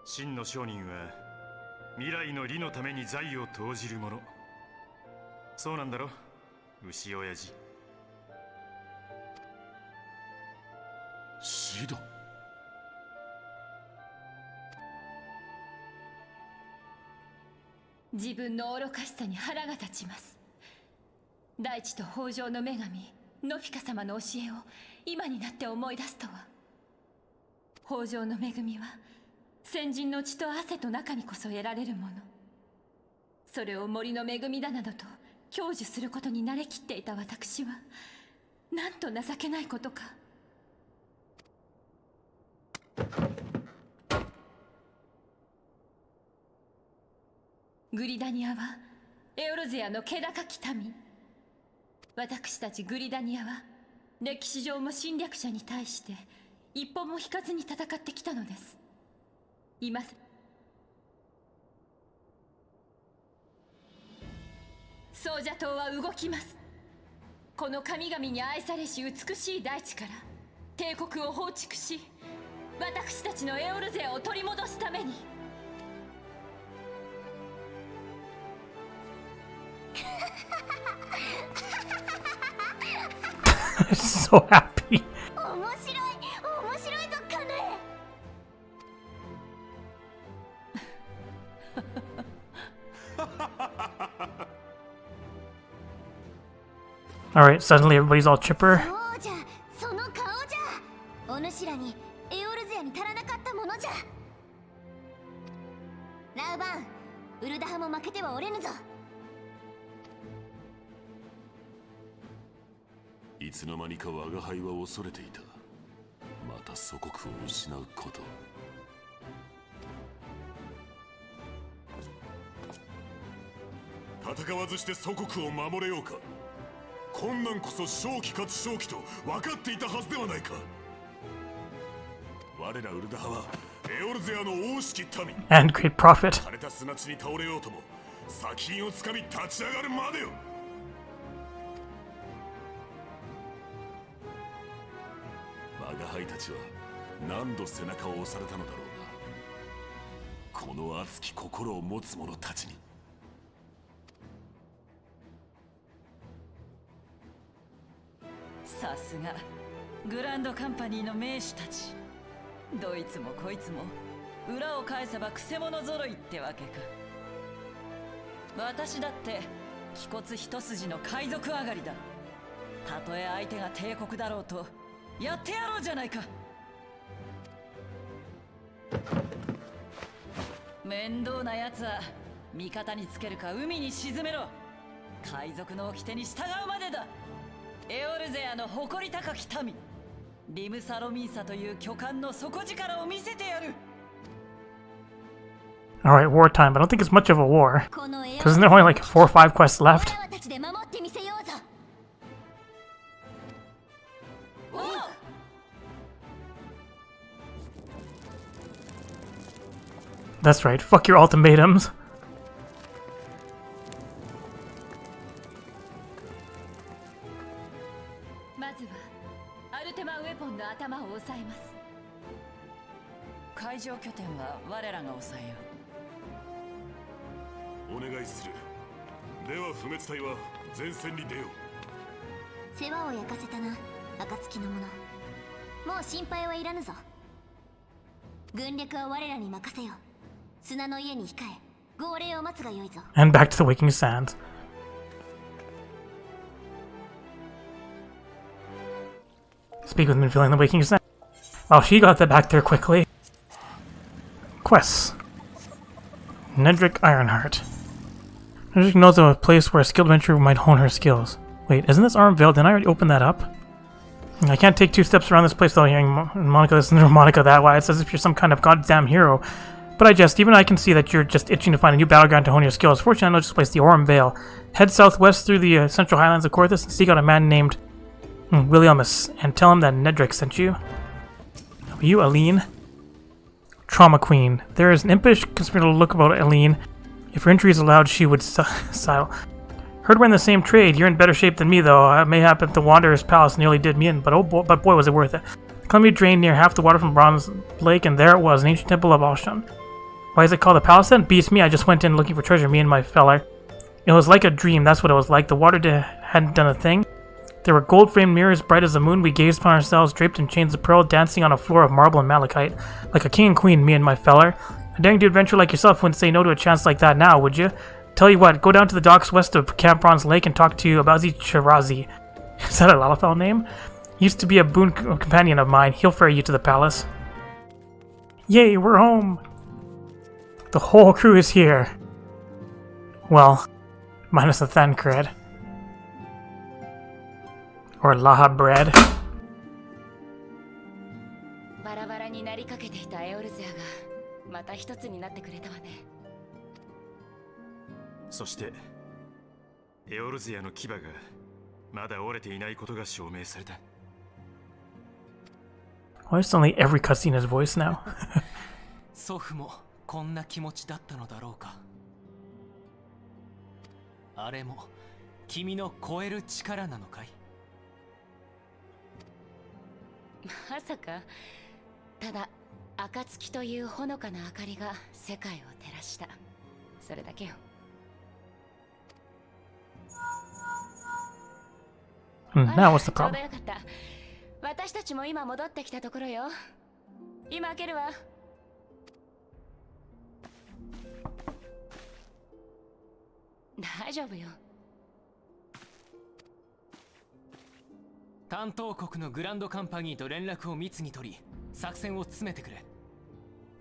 真の商人は未来の利のために財を投じる者。そうなんだろ、牛親父。シド。自分の愚かしさに腹が立ちます。大地と豊穣の女神ノフィカ様の教えを今になって思い出すとは。豊穣の恵みは先人の血と汗と中にこそ得られるもの。それを森の恵みだなどと享受することに慣れきっていた私は、なんと情けないことか。グリダニアはエオルゼアの気高き民。私たちグリダニアは歴史上も侵略者に対して一歩も引かずに戦ってきたのです。今ソージャ島は動きます。この神々に愛されし美しい大地から帝国を放逐し、私たちのエオルゼアを取り戻すために。So happy. 面白いぞカヌエ。Alright, suddenly everybody's all chipper. そうじゃ、その顔じゃ。お主らにエオルゼアに足らなかったものじゃ。ラウバン、ウルダハも負けてはおれぬぞ。いつの間にか我が輩は恐れていた。また祖国を失うこと。戦わずして祖国を守れようか。困難こそ正気かつ正気と分かっていたはずではないか。我らウルダハはエオルゼアの王式民 And great prophet. 枯れた砂地に倒れようとも砂金をつかみ立ち上がるまでよ。我が輩たちは何度背中を押されたのだろうな、この熱き心を持つ者たちに。さすがグランドカンパニーの名手たち。どいつもこいつも裏を返せばクセ者揃いってわけか。私だって気骨一筋の海賊上がりだ。たとえ相手が帝国だろうとやってやろうじゃないか。面倒なやつは味方につけるか海に沈めろ。海賊の掟に従うまでだ。エオルゼアの誇り高き民、リムサロミンサという巨漢の底力を見せてやる。 Alright, wartime. I don't think it's much of a war. このエオル Because isn't there only like 4 or 5 quests オラ left? たちで守ってみせようぞ。おう That's right. Fuck your ultimatums. まずはアルテマウェポンの頭を押さえます。海上拠点は我らが抑えよお願いする。では不滅隊は前線に出よう。世話を焼かせたな、暁の者。もう心配はいらぬぞ。軍略は我らに任せよ。砂の家に控え、号令を待つがよいぞ。 And back to the Waking Sands. Speak with me, feeling the Waking Sands. Oh, she got that back there quickly. Quests. Nedrick Ironheart. Nedrick knows of a place where a skilled adventurer might hone her skills. Wait, isn't this Arm Veil? Didn't I already open that up? I can't take 2 steps around this place without hearing Monica this and Monica that. Why? It's as if you're some kind of goddamn hero. But I jest, even I can see that you're just itching to find a new battleground to hone your skills. Fortunately, I know this place, the Orm Vale. Head southwest through the central highlands of Korthus and seek out a man named Williamus and tell him that Nedrick sent you. Are you Aline? Trauma Queen. There is an impish conspiratorial look about Aline. If her injury is allowed, she would sidle. Heard we're in the same trade. You're in better shape than me, though. I may happen the Wanderer's Palace nearly did me in, but boy, was it worth it. The Columbia drained near half the water from Bronze Lake, and there it was, an ancient temple of Alshon. Why is it called a palace then? Beats me, I just went in looking for treasure, me and my feller. It was like a dream, that's what it was like. The water hadn't done a thing. There were gold-framed mirrors bright as the moon. We gazed upon ourselves, draped in chains of pearl, dancing on a floor of marble and malachite. Like a king and queen, me and my feller. A daring to adventure like yourself wouldn't say no to a chance like that now, would you? Tell you what, go down to the docks west of Camp Bronze Lake and talk to Abazi Chirazi. Is that a Lalafell name? Used to be a boon companion of mine. He'll ferry you to the palace. Yay, we're home! The whole crew is here. Well, minus the Thancred. Or Laha bread. バラバラになりかけていたエオルゼアがまた一つになってくれたわね。そしてエオルゼアの牙がまだ折れていないことが証明された。Why is suddenly every cutscene his voice now? 祖父もこんな気持ちだったのだろうか。あれも君の超える力なのかい？まさか。ただ暁というほのかな明かりが世界を照らした。それだけよ。Now what's the ちょう problem? どよかった。私たちも今戻ってきたところよ。今開けるわ。大丈夫よ。担当国のグランドカンパニーと連絡を密に取り作戦を詰めてくれ。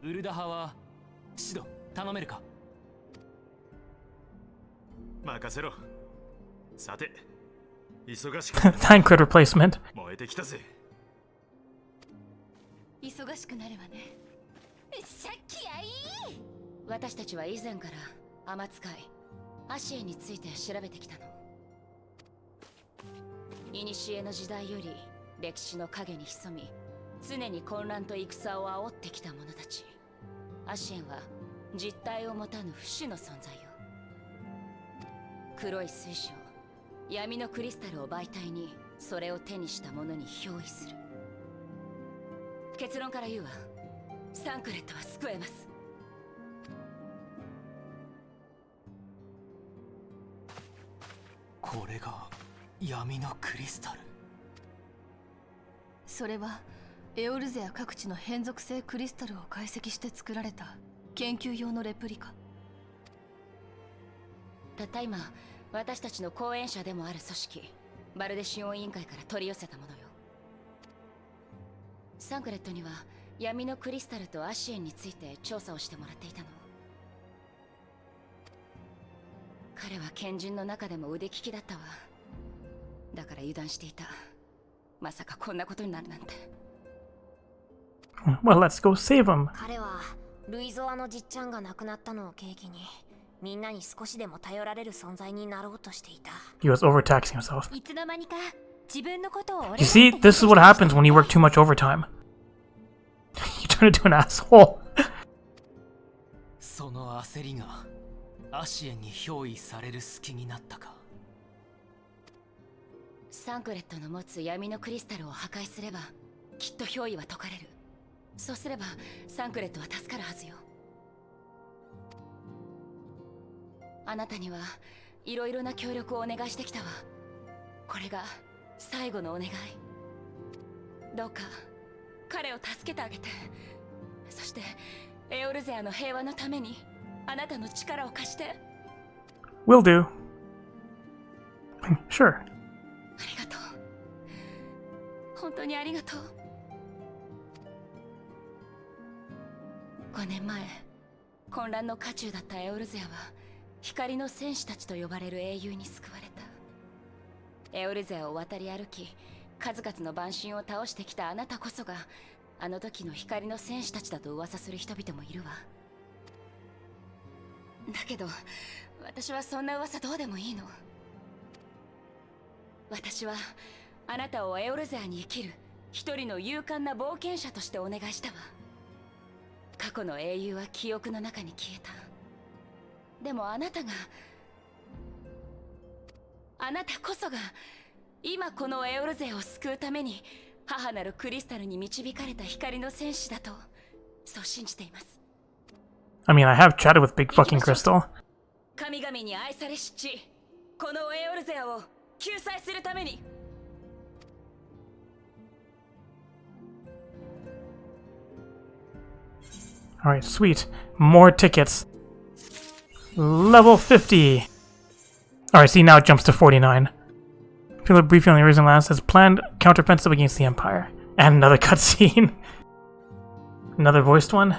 ウルダ派はシド頼めるか？任せろ。さて忙しく Thancred replacement. 燃えてきたぜ。忙しくなるわね。しゃっきやい。私たちは以前から天使いアシエについて調べてきたの。古の時代より歴史の陰に潜み常に混乱と戦を煽ってきた者たち。アシエンは実体を持たぬ不死の存在よ。黒い水晶闇のクリスタルを媒体にそれを手にした者に憑依する。結論から言うわ。サンクレットは救えます。これが闇のクリスタル。それはエオルゼア各地の変属性クリスタルを解析して作られた研究用のレプリカ。たった今私たちの後援者でもある組織バルデシオン委員会から取り寄せたものよ。サンクレットには闇のクリスタルとアシエンについて調査をしてもらっていたの。彼は賢人の中でも腕利きだったわ。だから油断していた。まさかこんなことになるなんて。Well, let's go save him. 彼はルイゾアのじっちゃんが亡くなったのを契機にみんなに少しでも頼られる存在になろうとしていた。 He was overtaxing himself. いつの間にか自分のことを You see, this is what happens when you work too much overtime. You turn into an asshole. その焦りがアシエンに憑依される隙になったか。サンクレットの持つ闇のクリスタルを破壊すればきっと憑依は解かれる。そうすればサンクレットは助かるはずよ。あなたにはいろいろな協力をお願いしてきたわ。これが最後のお願い。どうか彼を助けてあげて、そしてエオルゼアの平和のためにあなたの力を貸して。 Will do. Sure. ありがとう。本当にありがとう。5年前、混乱の渦中だったエオルゼアは光の戦士たちと呼ばれる英雄に救われた。エオルゼアを渡り歩き、数々の蛮神を倒してきたあなたこそが、あの時の光の戦士たちだと噂する人々もいるわ。だけど私はそんな噂どうでもいいの。私はあなたをエオルゼアに生きる一人の勇敢な冒険者としてお願いしたわ。過去の英雄は記憶の中に消えた。でもあなたこそが今このエオルゼアを救うために母なるクリスタルに導かれた光の戦士だと、そう信じています。 I mean, I have chatted with Big Fucking Crystal. 神々に愛されし地、このエオルゼアを救済するために。Alright, sweet. More tickets. Level 50. Alright, see, now it jumps to 49. Feel it briefly on the Arisen Land says planned counteroffensive against the Empire. And another cutscene. Another voiced one.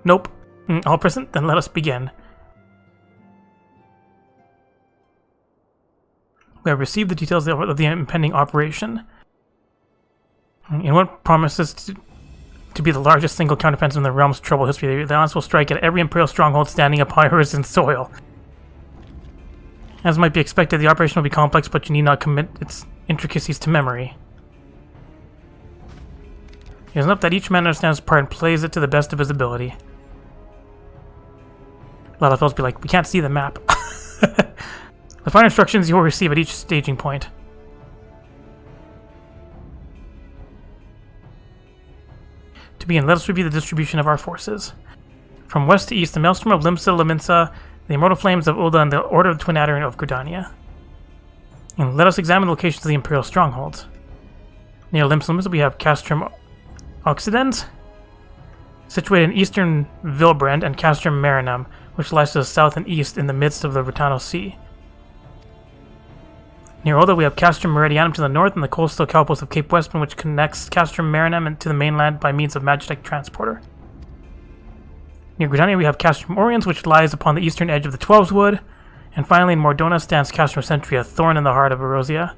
Nope. All present? Then let us begin. We have received the details of the impending operation. In what promises to be the largest single counteroffensive in the realm's troubled history, the Alliance will strike at every Imperial stronghold standing upon Arisen soil. As might be expected, the operation will be complex, but you need not commit its intricacies to memory. It is enough that each man understands his part and plays it to the best of his ability. A lot of fellows be like, we can't see the map. The final instructions you will receive at each staging point. To begin, let us review the distribution of our forces. From west to east, the Maelstrom of Limsa, Laminsa, the Immortal Flames of Ulda, and the Order of the Twin Adder of Gridania. And let us examine the locations of the Imperial strongholds. Near Limsa, we have Castrum Occidens, situated in eastern Vilbrand, and Castrum Marinum, which lies to the south and east in the midst of the Rutano Sea. Near Oda, we have Castrum Meridianum to the north and the coastal outpost of Cape Westman, which connects Castrum Marinum to the mainland by means of Magitek transporter. Near Gridania, we have Castrum Oriens, which lies upon the eastern edge of the Twelves Wood. And finally, in Mordona stands Castrum Centri, a thorn in the heart of Erosia.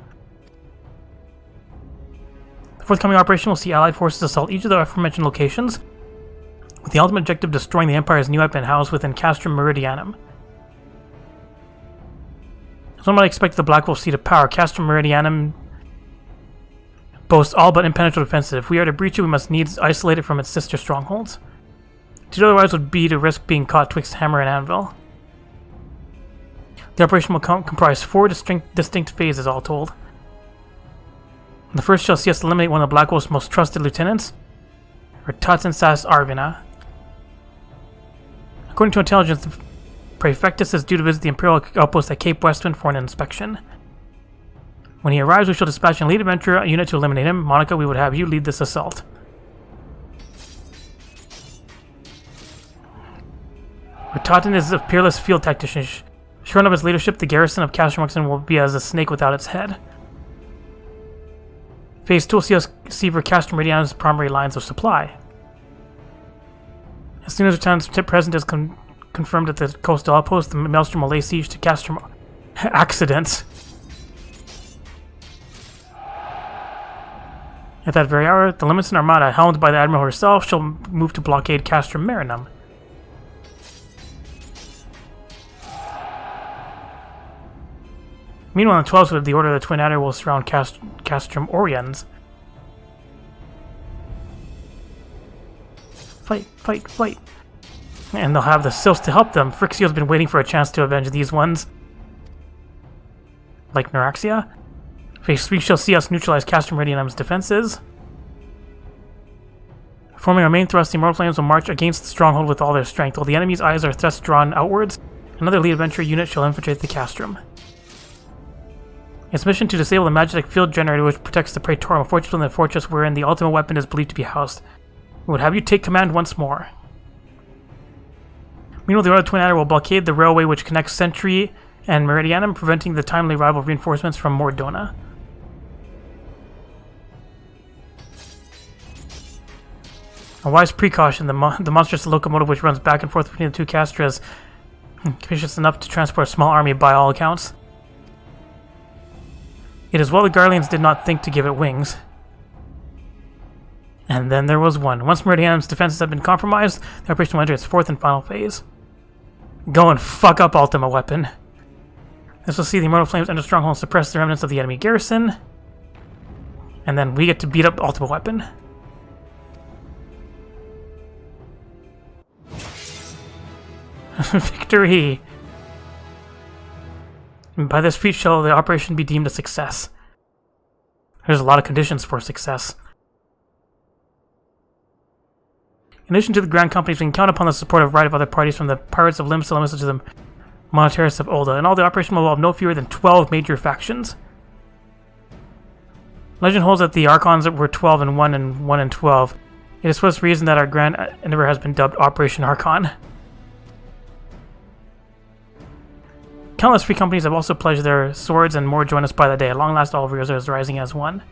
The forthcoming operation will see Allied forces assault each of the aforementioned locations, with the ultimate objective of destroying the Empire's new weapon housed within Castrum Meridianum. As one might expect the Black Wolf seat of power, Castrum Meridianum boasts all but impenetrable defenses. If we are to breach it, we must needs isolate it from its sister strongholds. To do otherwise would be to risk being caught twixt hammer and anvil. The operation will comprise 4 distinct phases, all told. The first shall see us eliminate one of the Black Wolf's most trusted lieutenants, Ratatin Sas Arvina. According to intelligence, the Praefectus is due to visit the Imperial outpost at Cape Westman for an inspection. When he arrives, we shall dispatch an elite adventurer unit to eliminate him. Monica, we would have you lead this assault. Ratatin is a peerless field tactician. Shorn of his leadership, the garrison of Castrum Centri will be as a snake without its head. Phase 2 will see us sever Castrum Meridianum's primary lines of supply. As soon as Ratatin's presence is confirmed at the coastal outpost, the Maelstrom will lay siege to Castrum Accidents. At that very hour, the Laments and Armada, helmed by the Admiral herself, shall move to blockade Castrum Marinum. Meanwhile, in the 12th Wood, the Order of the Twin Adder will surround Castrum Oriens. Fight, fight, fight. And they'll have the Sylphs to help them. Phyrexia's been waiting for a chance to avenge these ones. Like Neuraxia. Phase 3 shall see us neutralize Castrum Radianum's defenses. Forming our main thrust, the Immortal Flames will march against the stronghold with all their strength. While the enemy's eyes are thus drawn outwards, another lead adventure unit shall infiltrate the Castrum. Its mission to disable the Magitek field generator which protects the Praetorium, fortunately the fortress wherein the ultimate weapon is believed to be housed. We would have you take command once more. Meanwhile, the Royal Twin Adder will blockade the railway which connects Centri and Meridianum, preventing the timely arrival of reinforcements from Mordona. A wise precaution, the monstrous locomotive which runs back and forth between the two castras, capacious enough to transport a small army by all accounts. It is well the Guardians did not think to give it wings. And then there was one. Once Meridianum's defenses had been compromised, the operation will enter its fourth and final phase. Go and fuck up, Ultima Weapon. This will see the Immortal Flames enter Stronghold and suppress the remnants of the enemy garrison. And then we get to beat up Ultima Weapon. Victory! And by this feat shall the operation be deemed a success. There's a lot of conditions for success. In addition to the Grand Companies, we can count upon the support of right of other parties from the Pirates of Lim Salamis to the Monetaris of Ulda, and all the operation will involve no fewer than 12 major factions. Legend holds that the Archons were 12 and 1 and 1 and 12. It is for this reason that our grand endeavor has been dubbed Operation Archon. Countless free companies have also pledged their swords, and more join us by the day. At long last, all warriors are rising as one.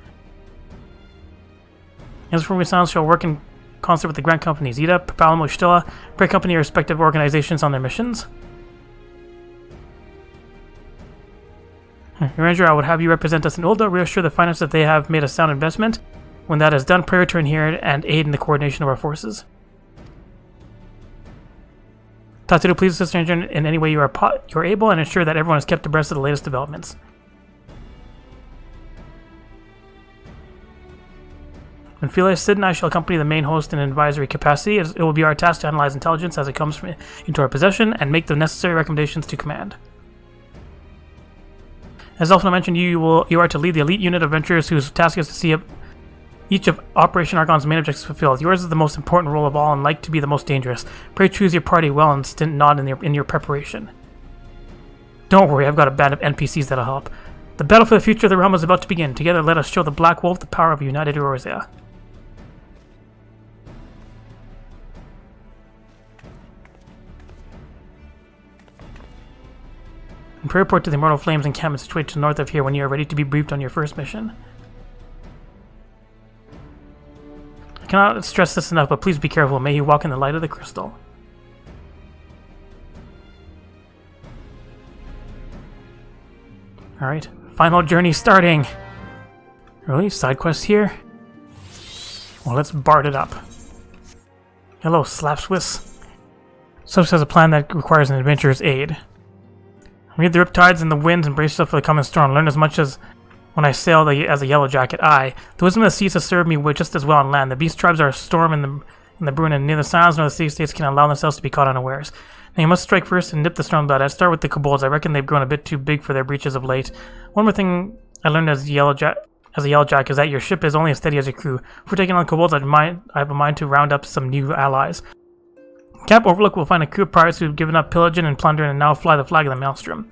As for Sounds shall work in concert with the Grand Companies, Ida, Palamo, Stilla, pray company your respective organizations on their missions. Your Ranger, I would have you represent us in Ulda, reassure the finance that they have made a sound investment. When that is done, pray return here and aid in the coordination of our forces. Tatsuru, please assist your Ranger in any way you are able and ensure that everyone is kept abreast of the latest developments. When Phileas, Sid and I shall accompany the main host in an advisory capacity. It will be our task to analyze intelligence as it comes into our possession and make the necessary recommendations to command. As also mentioned, you are to lead the elite unit of adventurers whose task is to see each of Operation Argon's main objectives fulfilled. Yours is the most important role of all and like to be the most dangerous. Pray choose your party well and stint not in your preparation. Don't worry, I've got a band of NPCs that'll help. The battle for the future of the realm is about to begin. Together, let us show the Black Wolf the power of a united Eorzea. And pray report to the Immortal Flames encampment situated to the north of here when you are ready to be briefed on your first mission. I cannot stress this enough, but please be careful. May you walk in the light of the crystal. Alright, final journey starting. Really? Side quest here? Well, let's bard it up. Hello, Slapswiss. Swiss has a plan that requires an adventurer's aid. Read the riptides and the winds and brace yourself for the coming storm. Learn as much as when I sailed as a yellow jacket. The wisdom of the seas has served me just as well on land. The beast tribes are a storm in the Bruin, and neither the silence nor the sea states can allow themselves to be caught unawares. Now you must strike first and nip the storm blood. I'd start with the kobolds. I reckon they've grown a bit too big for their breeches of late. One more thing I learned as a yellow jack is that your ship is only as steady as your crew. If we're taking on kobolds, I have a mind to round up some new allies. Camp Overlook will find a crew of pirates who have given up pillaging and plundering and now fly the flag of the Maelstrom.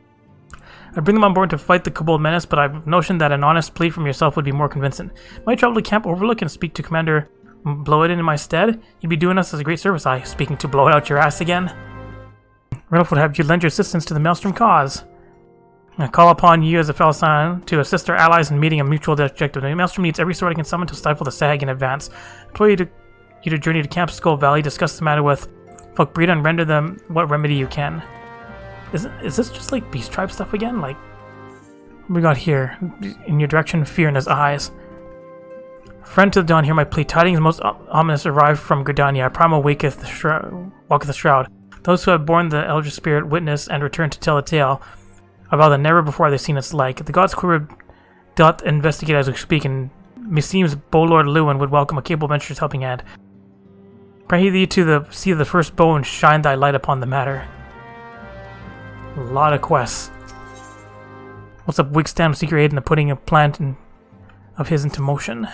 I'd bring them on board to fight the kobold menace, but I've a notion that an honest plea from yourself would be more convincing. Might travel to Camp Overlook and speak to Commander Blow-It in my stead? You'd be doing us as a great service. Speaking to blow it out your ass again? Randolph would have you lend your assistance to the Maelstrom cause. I call upon you as a fellow son to assist our allies in meeting a mutual objective. The Maelstrom needs every sword I can summon to stifle the Sahagin in advance. I implore you to journey to Camp Skull Valley, discuss the matter with Folk Breeda, and render them what remedy you can. Is this just like Beast Tribe stuff again? Like, what we got here? In your direction, fear in his eyes. Friend to the dawn, hear my plea. Tidings most ominous arrive from Gridania. Primal walketh the shroud. Those who have borne the Elder Spirit witness and return to tell a tale about the never before they've seen its like. The gods' quiver doth investigate as we speak, and meseems Bolord Lewin would welcome a capable adventurer's helping hand. Pray thee to the see the first bow and shine thy light upon the matter. A lot of quests. What's up, Wigstam? Secret aid in the putting a plant of his into motion.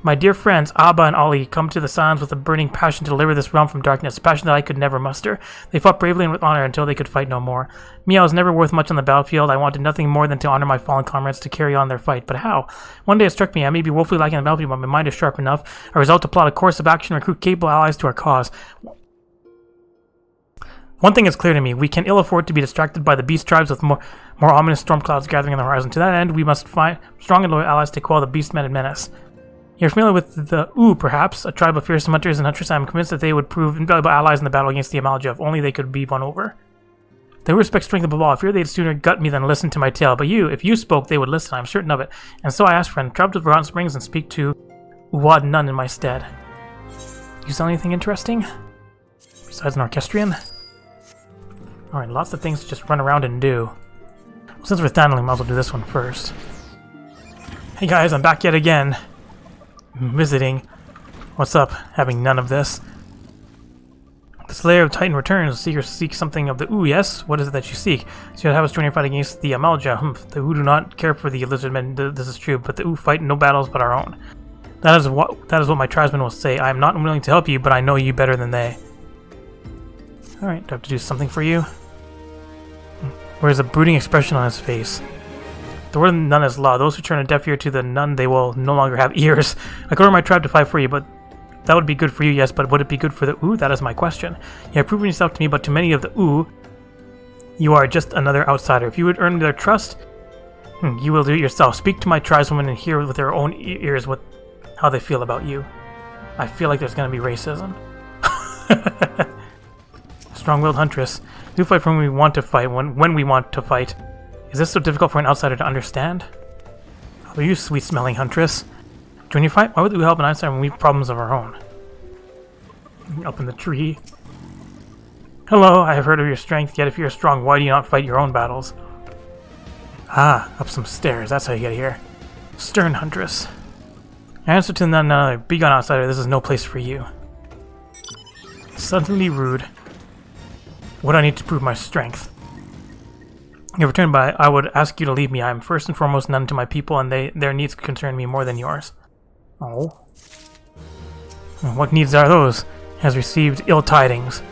My dear friends, Abba and Ali, come to the Sands with a burning passion to deliver this realm from darkness, a passion that I could never muster. They fought bravely and with honor until they could fight no more. Me, I was never worth much on the battlefield. I wanted nothing more than to honor my fallen comrades to carry on their fight. But how? One day it struck me, I may be woefully lacking on the battlefield, but my mind is sharp enough. I resolved to plot a course of action and recruit capable allies to our cause. One thing is clear to me, we can ill afford to be distracted by the beast tribes with more ominous storm clouds gathering on the horizon. To that end, we must find strong and loyal allies to quell the beastmen and menace. You're familiar with the U, perhaps, a tribe of fearsome hunters and huntresses. I'm convinced that they would prove invaluable allies in the battle against the Amalja, if only they could be won over. They respect strength above all. I fear they'd sooner gut me than listen to my tale. But you, if you spoke, they would listen. I'm certain of it. And so I ask, friend, travel to the Forgotten Springs and speak to Uwad Nun in my stead. You sell anything interesting? Besides an orchestrion? Alright, lots of things to just run around and do. Well, since we're standing, might as well do this one first. Hey guys, I'm back yet again. Visiting. What's up? Having none of this. The Slayer of Titan returns. Seekers seek something of the yes? What is it that you seek? So you'll have us join your fight against the Amalja. The do not care for the lizard men, this is true, but the fight no battles but our own. That is what my tribesmen will say. I am not unwilling to help you, but I know you better than they. Alright, do I have to do something for you? Where's a brooding expression on his face? The word nun is law. Those who turn a deaf ear to the nun, they will no longer have ears. I could order my tribe to fight for you, but that would be good for you, yes, but would it be good for the U? That is my question. You have proven yourself to me, but to many of the U, you are just another outsider. If you would earn their trust, you will do it yourself. Speak to my tribeswomen and hear with their own ears how they feel about you. I feel like there's going to be racism. Strong-willed huntress. Do fight when we want to fight, when we want to fight. Is this so difficult for an outsider to understand? Oh, you sweet-smelling huntress. Join your fight? Why would we help an outsider when we have problems of our own? Up in the tree. Hello, I have heard of your strength, yet if you're strong, why do you not fight your own battles? Ah, up some stairs, that's how you get here. Stern huntress. Answer to none other. Begone, outsider, this is no place for you. Suddenly rude. What do I need to prove my strength? If returned by, I would ask you to leave me. I am first and foremost none to my people, and their needs concern me more than yours. Oh. What needs are those? Has received ill tidings.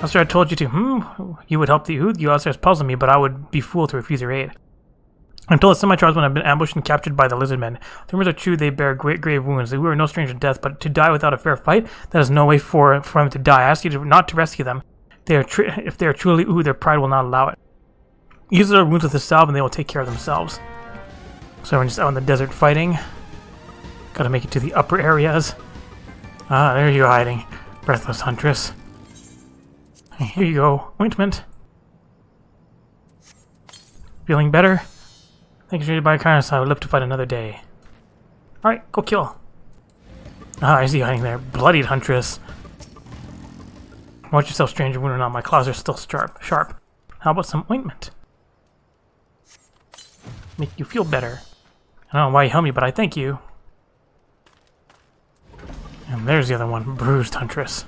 After I told you to, you would help the youth? You also puzzle me, but I would be fool to refuse your aid. I'm told that some of my tribesmen have been ambushed and captured by the lizard men. The rumors are true, they bear great grave wounds. We are no stranger to death, but to die without a fair fight, that is no way for them to die. I ask you not to rescue them. If they are truly U, their pride will not allow it. Use their wounds with a salve and they will take care of themselves. So everyone's just out in the desert fighting. Gotta make it to the upper areas. Ah, there you're hiding. Breathless huntress. Here you go. Ointment. Feeling better? Thank you by your kindness, I would live to fight another day. Alright, go kill. Ah, I see you hiding there. Bloodied huntress. Watch yourself, stranger, wound or not. My claws are still sharp. How about some ointment? Make you feel better. I don't know why you helped me, but I thank you. And there's the other one. Bruised huntress.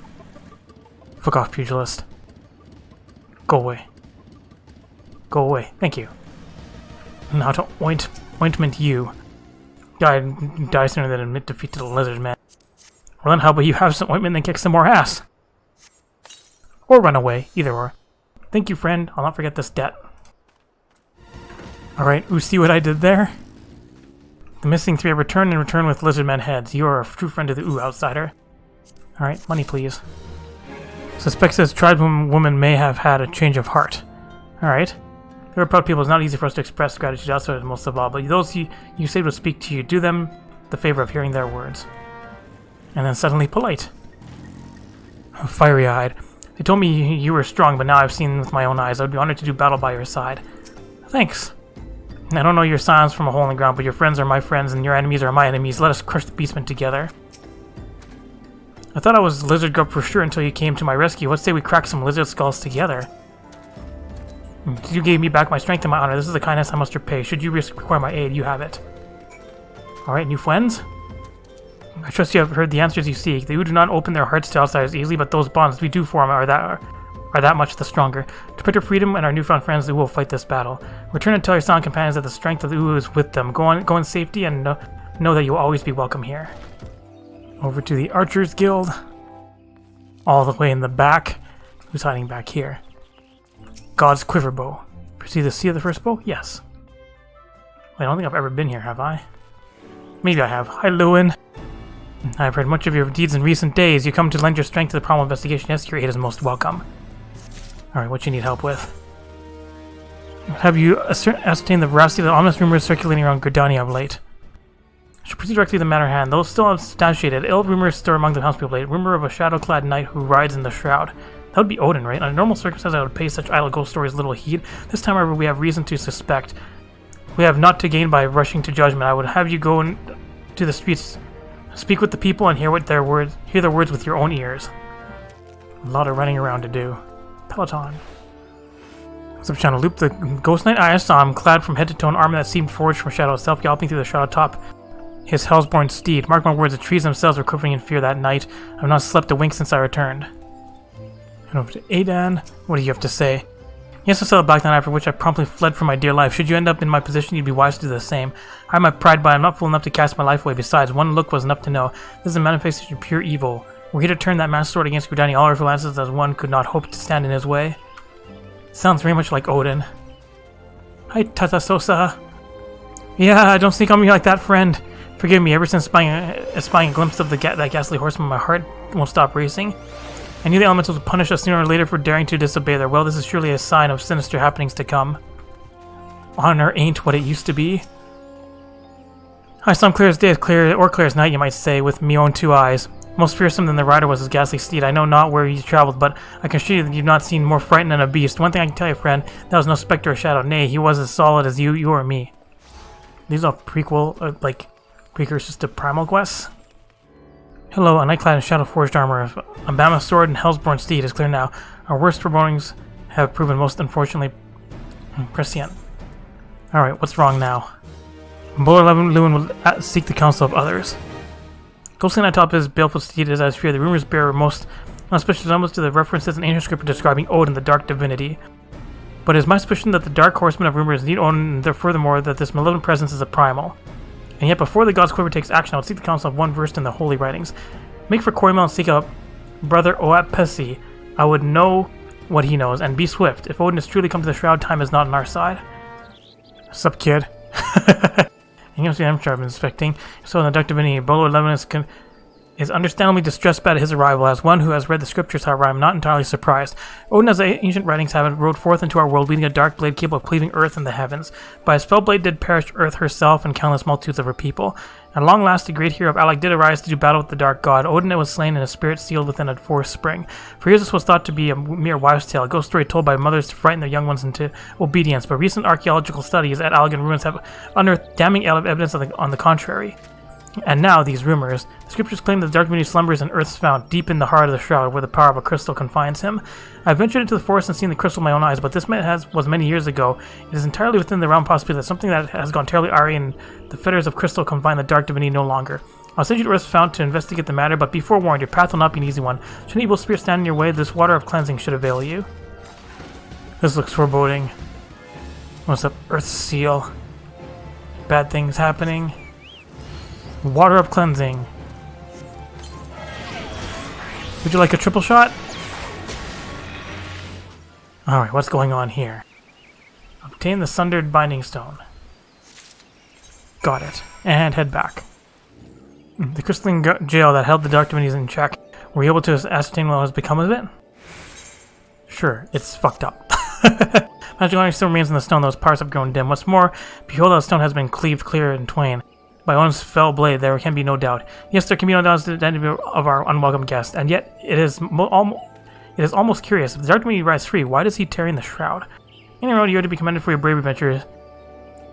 Fuck off, pugilist. Go away. Go away. Thank you. Now to ointment you. Die sooner than admit defeat to the lizard man. Well then, how about you have some ointment and then kick some more ass? Or run away. Either or. Thank you, friend. I'll not forget this debt. Alright, you see what I did there? The missing three have returned and return with lizardmen heads. You are a true friend to the outsider. Alright, money please. Suspects this tribeswoman may have had a change of heart. Alright. They were proud people. It's not easy for us to express gratitude outside most of all, but those you saved will speak to you. Do them the favor of hearing their words. And then suddenly polite. Fiery-eyed. They told me you were strong, but now I've seen with my own eyes. I would be honored to do battle by your side. Thanks. I don't know your silence from a hole in the ground, but your friends are my friends and your enemies are my enemies. Let us crush the beastmen together. I thought I was lizard grub for sure until you came to my rescue. Let's say we crack some lizard skulls together. You gave me back my strength and my honor. This is the kindness I must repay. Should you require my aid, you have it. Alright, new friends? I trust you have heard the answers you seek. They do not open their hearts to outsiders easily, but those bonds we do form are that much the stronger. To protect our freedom and our newfound friends, we will fight this battle. Return and tell your silent companions that the strength of the Uu is with them. Go in safety and know that you will always be welcome here. Over to the Archers Guild. All the way in the back. Who's hiding back here? God's Quiver Bow. Proceed to see the first bow? Yes. I don't think I've ever been here, have I? Maybe I have. Hi, Lewin. I've heard much of your deeds in recent days. You come to lend your strength to the problem investigation. Yes, your aid is most welcome. Alright, what you need help with? Have you ascertained the veracity of the ominous rumors circulating around Gridania of late? I should proceed directly to the matter at hand. Those still unsubstantiated, ill rumors stir among the townspeople late. Rumor of a shadow-clad knight who rides in the Shroud. That would be Odin, right? Under normal circumstances, I would pay such idle ghost stories little heed. This time, however, we have reason to suspect. We have not to gain by rushing to judgment. I would have you go to the streets, speak with the people, and hear their words with your own ears. A lot of running around to do. Peloton. What's up, channel? Loop the Ghost Knight? I saw him, clad from head to toe in armor that seemed forged from shadow itself, galloping through the shadow atop his Hellsborn steed. Mark my words, the trees themselves were quivering in fear that night. I have not slept a wink since I returned. And over to Adan. What do you have to say? Yes, I saw the Black Knight, after which I promptly fled for my dear life. Should you end up in my position, you'd be wise to do the same. I have my pride, but I am not fool enough to cast my life away. Besides, one look was enough to know. This is a manifestation of pure evil. We're here to turn that mass sword against Gridania. All our lances as one could not hope to stand in his way. Sounds very much like Odin. Hi, Tata Sosa. Yeah, don't sneak on me like that, friend. Forgive me, ever since spying a glimpse of that ghastly horseman, my heart won't stop racing. I knew the elementals would punish us sooner or later for daring to disobey their will. This is surely a sign of sinister happenings to come. Honor ain't what it used to be. I saw him clear as day, clear as night, you might say, with me own two eyes. Most fearsome than the rider was his ghastly steed. I know not where he traveled, but I can assure you that you've not seen more frightened than a beast. One thing I can tell you, friend, that was no spectre or shadow. Nay, he was as solid as you or me. These are precursors to Primal quests. Hello, a knight clad in shadow-forged armor, a mammoth sword, and Hellsborn steed is clear now. Our worst forebodings have proven most unfortunately prescient. Alright, what's wrong now? Bowler Lewin will seek the counsel of others. Ghostly on top of his baleful steed is as fear. The rumors bear most unsuspicious resemblance to the references in ancient scripture describing Odin, the dark divinity. But it is my suspicion that the dark horseman of rumors need Odin, and furthermore that this malevolent presence is a primal. And yet before the God's Quiver takes action, I would seek the counsel of one versed in the holy writings. Make for Korimel and seek out brother Oapesi. I would know what he knows, and be swift. If Odin has truly come to the Shroud, time is not on our side. Sup, kid? You know, see, I'm sure I've been inspecting. So in the dark divinity, Bolo 11 is understandably distressed by his arrival. As one who has read the scriptures, however, I am not entirely surprised. Odin, as the ancient writings have it, rode forth into our world, leading a dark blade capable of cleaving earth and the heavens. By his fell blade did perish earth herself and countless multitudes of her people. At long last, the great hero of Alec did arise to do battle with the dark god. Odin was slain and his spirit sealed within a forest spring. For years this was thought to be a mere wives' tale, a ghost story told by mothers to frighten their young ones into obedience, but recent archaeological studies at Allegan ruins have unearthed damning evidence on the contrary. And now, these rumors. The scriptures claim that the dark divinity slumbers and earth's found, deep in the heart of the Shroud, where the power of a crystal confines him. I ventured into the forest and seen the crystal with my own eyes, but this was many years ago. It is entirely within the realm possibility that something that has gone terribly awry and the fetters of crystal confine the dark divinity no longer. I'll send you to Earth's Fount to investigate the matter, but be forewarned, your path will not be an easy one. Should an evil spirit stand in your way, this water of cleansing should avail you. This looks foreboding. What's up? Earth's seal. Bad things happening. Water of cleansing. Would you like a triple shot? Alright, what's going on here? Obtain the sundered binding stone. Got it. And head back. The crystalline jail that held the dark divinities in check. Were you able to ascertain what has become of it? Sure, it's fucked up. Magic only still remains in the stone, those parts have grown dim. What's more, behold, that stone has been cleaved clear in twain. By Odin's fell blade, there can be no doubt. Yes, there can be no doubt as to the identity of our unwelcome guest, and yet it is almost curious. If the dark divinity rides free, why does he tarry in the Shroud? Anyway, you are to be commended for your brave adventure.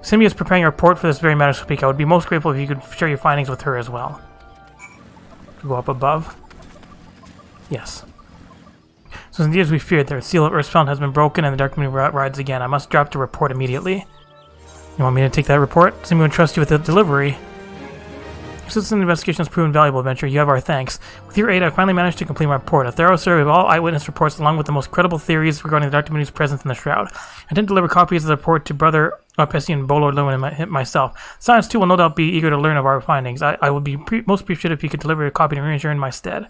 Simi is preparing a report for this very matter to speak. I would be most grateful if you could share your findings with her as well. Go up above. Yes. So indeed as we feared, the seal of Earth's Fountain has been broken and the dark divinity rides again. I must drop the report immediately. You want me to take that report? Simi would trust you with the delivery. Your citizen investigation has proven valuable, adventure. You have our thanks. With your aid, I finally managed to complete my report. A thorough survey of all eyewitness reports, along with the most credible theories regarding the Dark Divinity's presence in the Shroud. I intend to deliver copies of the report to Brother Pesci and Bolor Lewin and myself. Science, too, will no doubt be eager to learn of our findings. I would be most appreciative if you could deliver a copy to Ranger in my stead.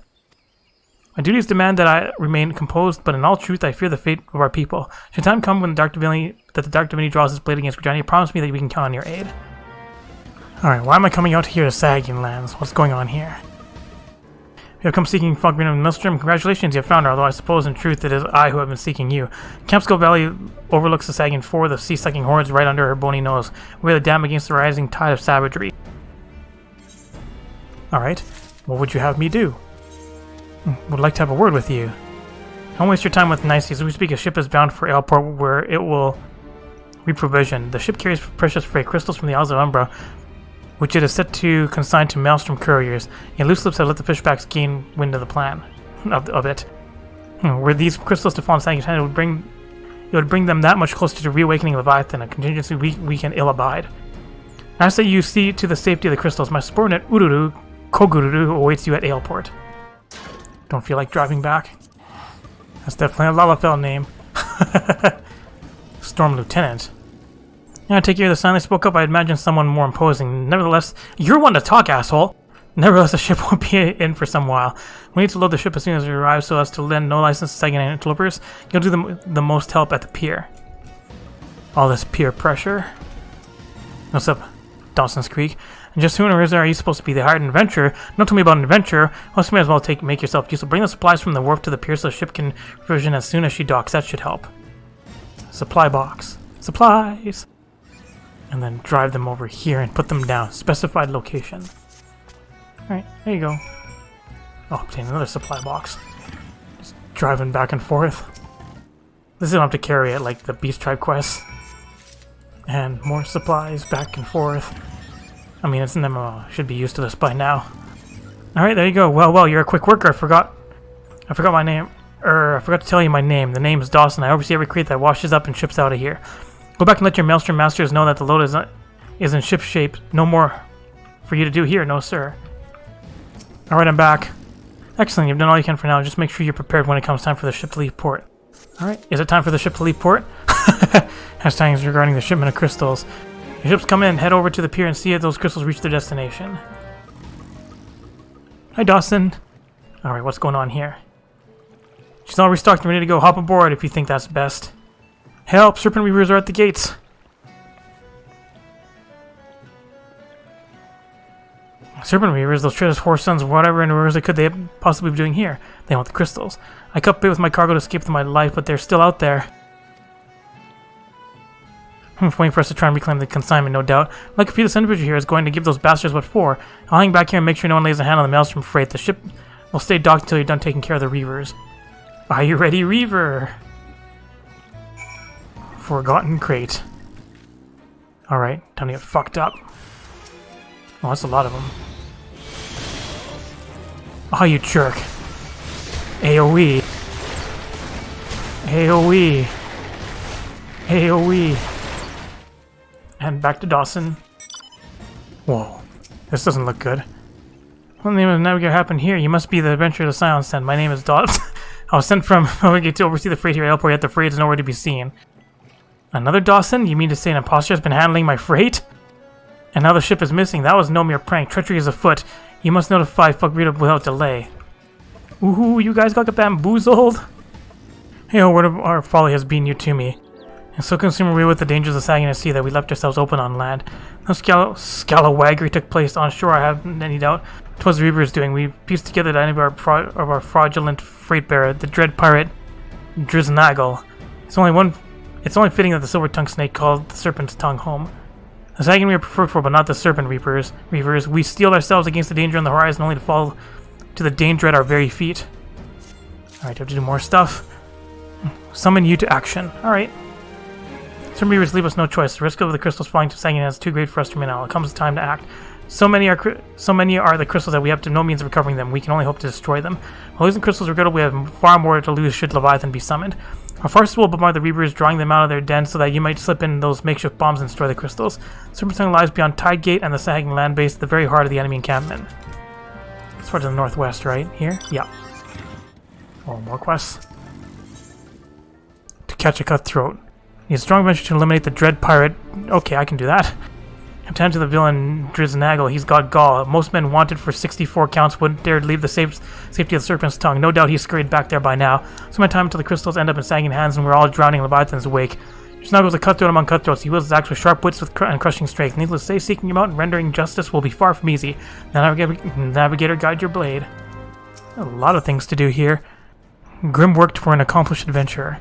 My duties demand that I remain composed, but in all truth, I fear the fate of our people. Should time come when the Dark Divinity draws his blade against Regina, promise me that we can count on your aid. Alright, why am I coming out here to Sahagin lands? What's going on here? You have come seeking Foggreen of Maelstrom. Congratulations, you have found her, although I suppose in truth it is I who have been seeking you. Campskull Valley overlooks the Sahagin 4, the sea-sucking hordes right under her bony nose. We are the dam against the rising tide of savagery. Alright, what would you have me do? Would like to have a word with you. Don't waste your time with niceties. As we speak, a ship is bound for Ailport where it will reprovision. The ship carries precious freight, crystals from the Isles of Umbra, which it is set to consign to Maelstrom couriers. Yet loose lips have let the fishbacks gain wind of the plan of it. Were these crystals to fall in Sahagin's hand, it would bring them that much closer to reawakening Leviathan, a contingency we can ill abide. I ask that you see to the safety of the crystals. My subordinate Ururu Kogururu awaits you at Ailport. Don't feel like driving back. That's definitely a Lalafell name. Storm Lieutenant. I take care the silently spoke up. I imagine someone more imposing. Nevertheless, you're one to talk, asshole. Nevertheless, the ship won't be in for some while. We need to load the ship as soon as we arrive so as to lend no license to Sahagin interlopers. You'll do the most help at the pier. All this peer pressure. What's up, Dawson's Creek? And just who on earth are you supposed to be? The hired adventurer? Don't tell me about an adventurer. Well, you may as well make yourself useful. Bring the supplies from the wharf to the pier so the ship can provision as soon as she docks. That should help. Supply box. Supplies! And then drive them over here and put them down. Specified location. Alright, there you go. Oh, obtain another supply box. Just driving back and forth. This is don't have to carry it like the Beast Tribe quests. And more supplies back and forth. I mean, it's an MMO. Should be used to this by now. Alright, there you go. Well, you're a quick worker. I forgot my name. I forgot to tell you my name. The name is Dawson. I oversee every crate that washes up and ships out of here. Go back and let your Maelstrom masters know that the load is in ship shape. No more for you to do here, no sir. Alright, I'm back. Excellent, you've done all you can for now. Just make sure you're prepared when it comes time for the ship to leave port. Alright, is it time for the ship to leave port? Hashtags regarding the shipment of crystals. Your ships come in, head over to the pier and see if those crystals reach their destination. Hi, Dawson. Alright, what's going on here? She's all restocked and ready to go. Hop aboard if you think that's best. Help! Serpent Reavers are at the gates! Serpent Reavers, those traitors, horse sons, whatever in reverse could they possibly be doing here? They want the crystals. I cut bait with my cargo to escape with my life, but they're still out there. Waiting for us to try and reclaim the consignment, no doubt. Like a few, this individual here is going to give those bastards what for. I'll hang back here and make sure no one lays a hand on the Maelstrom freight. The ship will stay docked until you're done taking care of the Reavers. Are you ready, Reaver? Forgotten crate. Alright, time to get fucked up. Oh, that's a lot of them. Oh, you jerk. AoE. AoE. AoE. And back to Dawson. Whoa. This doesn't look good. What name of navigator happened here? You must be the adventurer the Scion sent. My name is Dawson. I was sent from Overgate to oversee the freight here at Airport, yet the freight is nowhere to be seen. Another Dawson? You mean to say an imposter has been handling my freight? And now the ship is missing. That was no mere prank. Treachery is afoot. You must notify Foggreen without delay. Ooh, you guys got bamboozled? Hey, a word of our folly has been you to me. And so consumed were we with the dangers of Sahagin at sea that we left ourselves open on land. No scallawaggery took place on shore, I haven't any doubt. 'Twas the Reaper's doing. We pieced together the enemy of our fraudulent freight bearer, the dread pirate Driznaggle. It's only fitting that the silver-tongued snake called the serpent's tongue home. The Sahagin we are preferred for, but not the serpent reavers. We steeled ourselves against the danger on the horizon only to fall to the danger at our very feet. Alright, do I have to do more stuff? Summon you to action. Alright. Some reavers leave us no choice. The risk of the crystals falling to Sahagin is too great for us to remain out. It comes time to act. So many are the crystals that we have no means of recovering them. We can only hope to destroy them. While losing crystals regrettable, we have far more to lose should Leviathan be summoned. Our forces will bombard the Reapers, drawing them out of their den so that you might slip in those makeshift bombs and destroy the crystals. Super Center lies beyond Tide Gate and the Sahagin land base at the very heart of the enemy encampment. It's far to the northwest, right? Here? Yeah. Oh, more quests. To catch a cutthroat. Need a strong venture to eliminate the dread pirate. Okay, I can do that. Attend to the villain Driznaggle. He's got gall. Most men wanted for 64 counts wouldn't dare leave the safety of the serpent's tongue. No doubt he's scurried back there by now. So my time until the crystals end up in Sahagin hands and we're all drowning in Leviathan's wake. Driznaggle's a cutthroat among cutthroats. He wields his axe with sharp wits and crushing strength. Needless to say, seeking him out and rendering justice will be far from easy. Navigator, guide your blade. A lot of things to do here. Grim worked for an accomplished adventurer.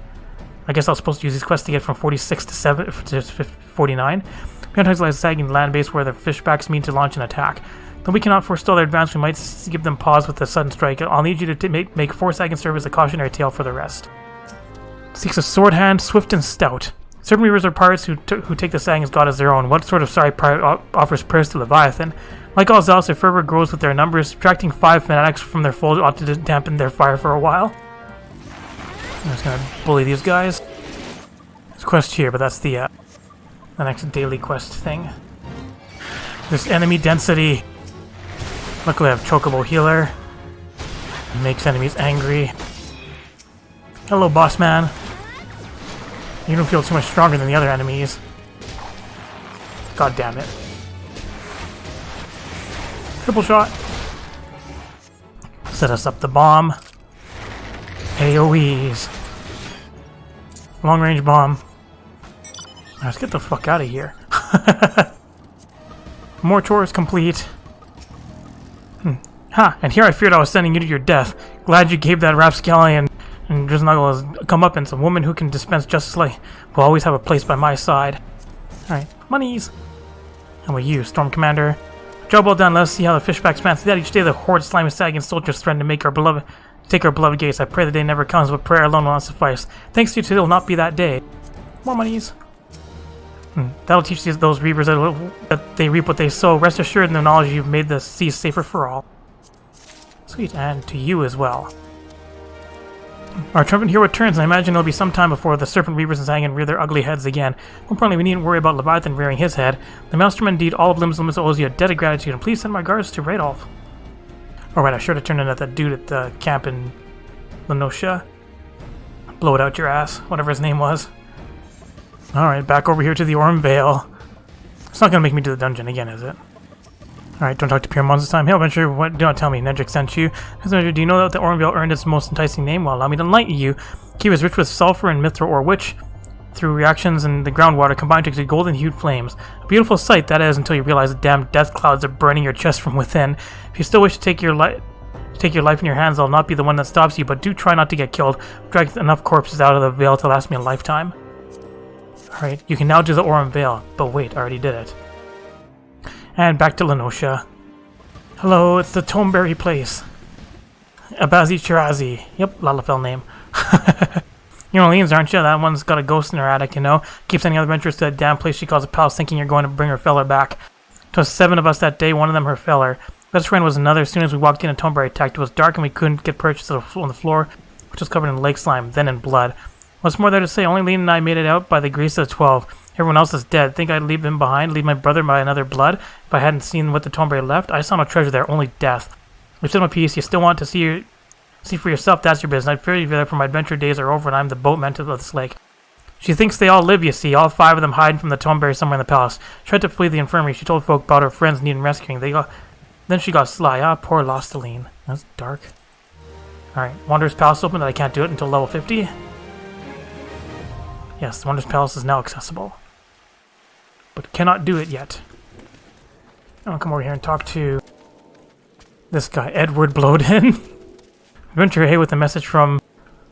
I guess I was supposed to use these quests to get from 46 to 49. Beyond lies the Sahagin land base where the fishbacks mean to launch an attack. Though we cannot forestall their advance, we might give them pause with a sudden strike. I'll need you to make 4 Sahagin serve as a cautionary tale for the rest. Seeks a sword hand, swift and stout. Certain Reavers are pirates who take the Sahagin's god as their own. What sort of sorry pirate offers prayers to Leviathan? Like all zealots, their fervor grows with their numbers. Subtracting 5 fanatics from their fold ought to dampen their fire for a while. I'm just gonna bully these guys. There's a quest here, but that's the next daily quest thing. This enemy density. Luckily I have Chocobo Healer. It makes enemies angry. Hello, boss man. You don't feel too much stronger than the other enemies. God damn it. Triple shot. Set us up the bomb. AoEs. Long range bomb. Let's get the fuck out of here. More chores complete. Ha! And here I feared I was sending you to your death. Glad you gave that rapscallion and Driznaggle has comeuppance. A woman who can dispense justice like will always have a place by my side. Alright, monies. And with you, Storm Commander. Job well done. Let's see how the fishbacks fancy that. Each day the horde slimy Sahagin soldiers threaten to take our beloved gates. I pray the day never comes, but prayer alone will not suffice. Thanks to you, today will not be that day. More monies. That'll teach those reapers that they reap what they sow. Rest assured in the knowledge you've made the seas safer for all. Sweet, and to you as well. Our triumphant hero returns, and I imagine it'll be some time before the serpent reapers and Sahagin rear their ugly heads again. More importantly, we needn't worry about Leviathan rearing his head. The maelstrom indeed, all of Lim's owes you a debt of gratitude, and please send my regards to Radolf. Alright, I should have turned in at that dude at the camp in Lenosha. Blow it out your ass, whatever his name was. Alright, back over here to the Orm Vale. It's not gonna make me do the dungeon again, is it? Alright, don't talk to Pier this time. Hey, adventure, what? Do not tell me. Nedrick sent you. Do you know that the Orm Vale earned its most enticing name? Well, allow me to enlighten you. Keep is rich with sulfur and mithril ore, which, through reactions in the groundwater, combine to exude golden-hued flames. A beautiful sight, that is, until you realize the damn death clouds are burning your chest from within. If you still wish to take your life in your hands, I'll not be the one that stops you, but do try not to get killed. Drag enough corpses out of the Vale to last me a lifetime. Alright, you can now do the Orm Vale. But wait, I already did it. And back to Lenosha. Hello, it's the Tomeberry place. Abazi Chirazi. Yep, Lalafell name. You're Orleans, aren't you? That one's got a ghost in her attic, you know? Keeps sending other adventurers to that damn place she calls a palace, thinking you're going to bring her feller back. 'Twas 7 of us that day, one of them her feller. Best friend was another. As soon as we walked in, a Tomeberry attacked. It was dark and we couldn't get purchased on the floor, which was covered in lake slime, then in blood. What's more there to say? Only Lean and I made it out by the grace of the 12. Everyone else is dead. Think I'd leave him behind, leave my brother by another blood, if I hadn't seen what the Tomeberry left? I saw no treasure there, only death. You've said my piece. You still want to see for yourself, that's your business. I fear you there, for my adventure days are over and I'm the boatman to this lake. She thinks they all live, you see, all 5 of them hiding from the Tomeberry somewhere in the palace. Tried to flee the infirmary. She told folk about her friends needing rescuing. Then she got sly. Ah, poor Losteline. That's dark. Alright, Wanderer's Palace open, that I can't do it until level 50. Yes, the Wanderer's Palace is now accessible. But cannot do it yet. I'll come over here and talk to this guy, Edward Blowden. Adventurer, hey, with a message from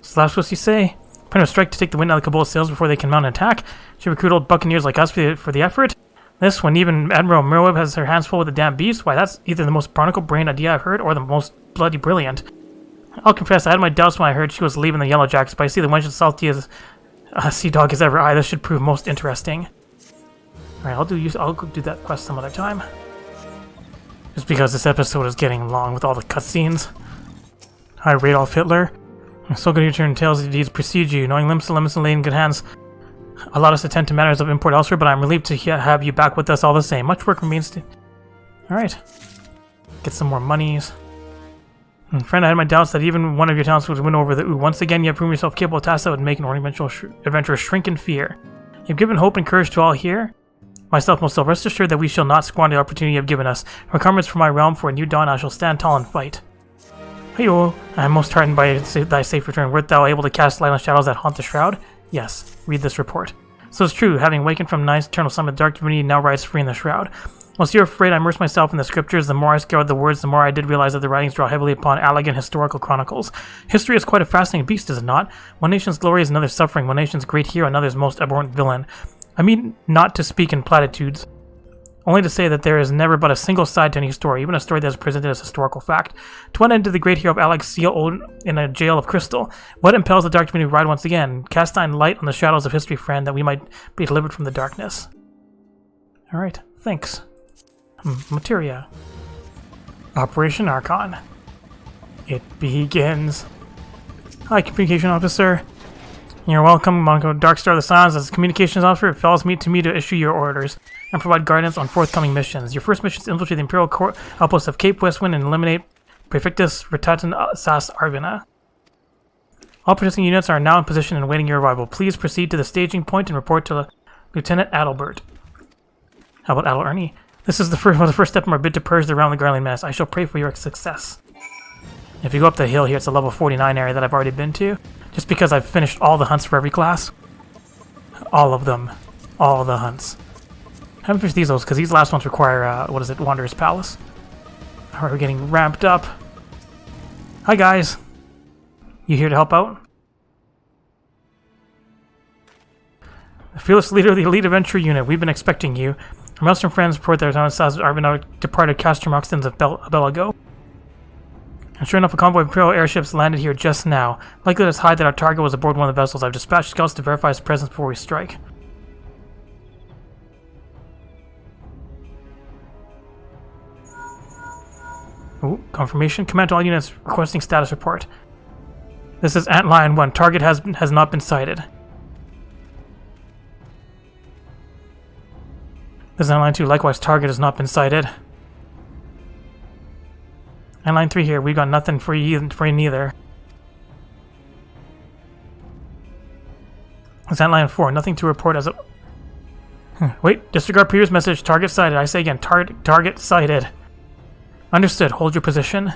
Slapswist, you say? Plan a strike to take the wind out of Kabul's sails before they can mount an attack. Should recruit old buccaneers like us for the effort. This, when even Admiral Merweb has her hands full with the damn beast, why, that's either the most barnacle brain idea I've heard or the most bloody brilliant. I'll confess, I had my doubts when I heard she was leaving the Yellow Jackets, but I see the wench as salty as a sea dog as ever. This should prove most interesting. Alright, I'll go do that quest some other time. Just because this episode is getting long with all the cutscenes. Hi, Radolf Hitler. So good to return tales of deeds precede you. Knowing limits and lay in good hands allowed us to attend to matters of import elsewhere, but I'm relieved to have you back with us all the same. Much work remains to... Alright. Get some more monies. And friend, I had my doubts that even one of your talents would win over the ooh. Once again, you have proven yourself capable of tasks that would make an adventurer shrink in fear. You've given hope and courage to all here. Myself most self, rest assured that we shall not squander the opportunity you have given us. Requirements for my realm for a new dawn, I shall stand tall and fight. Hey-o, I am most heartened by thy safe return. Wert thou able to cast light on shadows that haunt the Shroud? Yes, read this report. So it's true, having awakened from night's eternal summit, dark divinity now rides free in the Shroud. Whilst you're afraid, I immerse myself in the scriptures. The more I scoured the words, the more I did realize that the writings draw heavily upon elegant historical chronicles. History is quite a fascinating beast, is it not? One nation's glory is another's suffering, one nation's great hero, another's most abhorrent villain. I mean not to speak in platitudes, only to say that there is never but a single side to any story, even a story that is presented as historical fact. To what end did the great hero of Alex seal old in a jail of crystal? What impels the dark divinity to ride once again? Cast thine light on the shadows of history, friend, that we might be delivered from the darkness. Alright, thanks. Materia. Operation Archon. It begins. Hi, Communication Officer. You're welcome, Monaco Darkstar of the Silence. As a communications officer, it falls to me to issue your orders and provide guidance on forthcoming missions. Your first mission is to infiltrate the Imperial outpost of Cape Westwind and eliminate Prefectus Retatan Sas Arvina. All protesting units are now in position and awaiting your arrival. Please proceed to the staging point and report to Lieutenant Adalbert. How about Adal Ernie? This is the first step in our bid to purge the realm of the Garland Menace. I shall pray for your success. If you go up the hill here, it's a level 49 area that I've already been to. Just because I've finished all the hunts for every class. All of them. All the hunts. I haven't finished these because these last ones require, Wanderer's Palace. Alright, we're getting ramped up. Hi guys. You here to help out? The fearless leader of the Elite Adventure Unit. We've been expecting you. Our Western friends report that Arvin departed Castrum Centri of Belago. And sure enough, a convoy of Imperial airships landed here just now. Likely it's high that our target was aboard one of the vessels. I've dispatched scouts to verify his presence before we strike. Ooh, confirmation. Command to all units requesting status report. This is Antlion 1. Target has not been sighted. This is Antlion 2. Likewise, target has not been sighted. And line 3 here, we got nothing for you neither. Is that line 4? Nothing to report as a... Wait, disregard previous message. Target sighted. I say again, target sighted. Understood. Hold your position.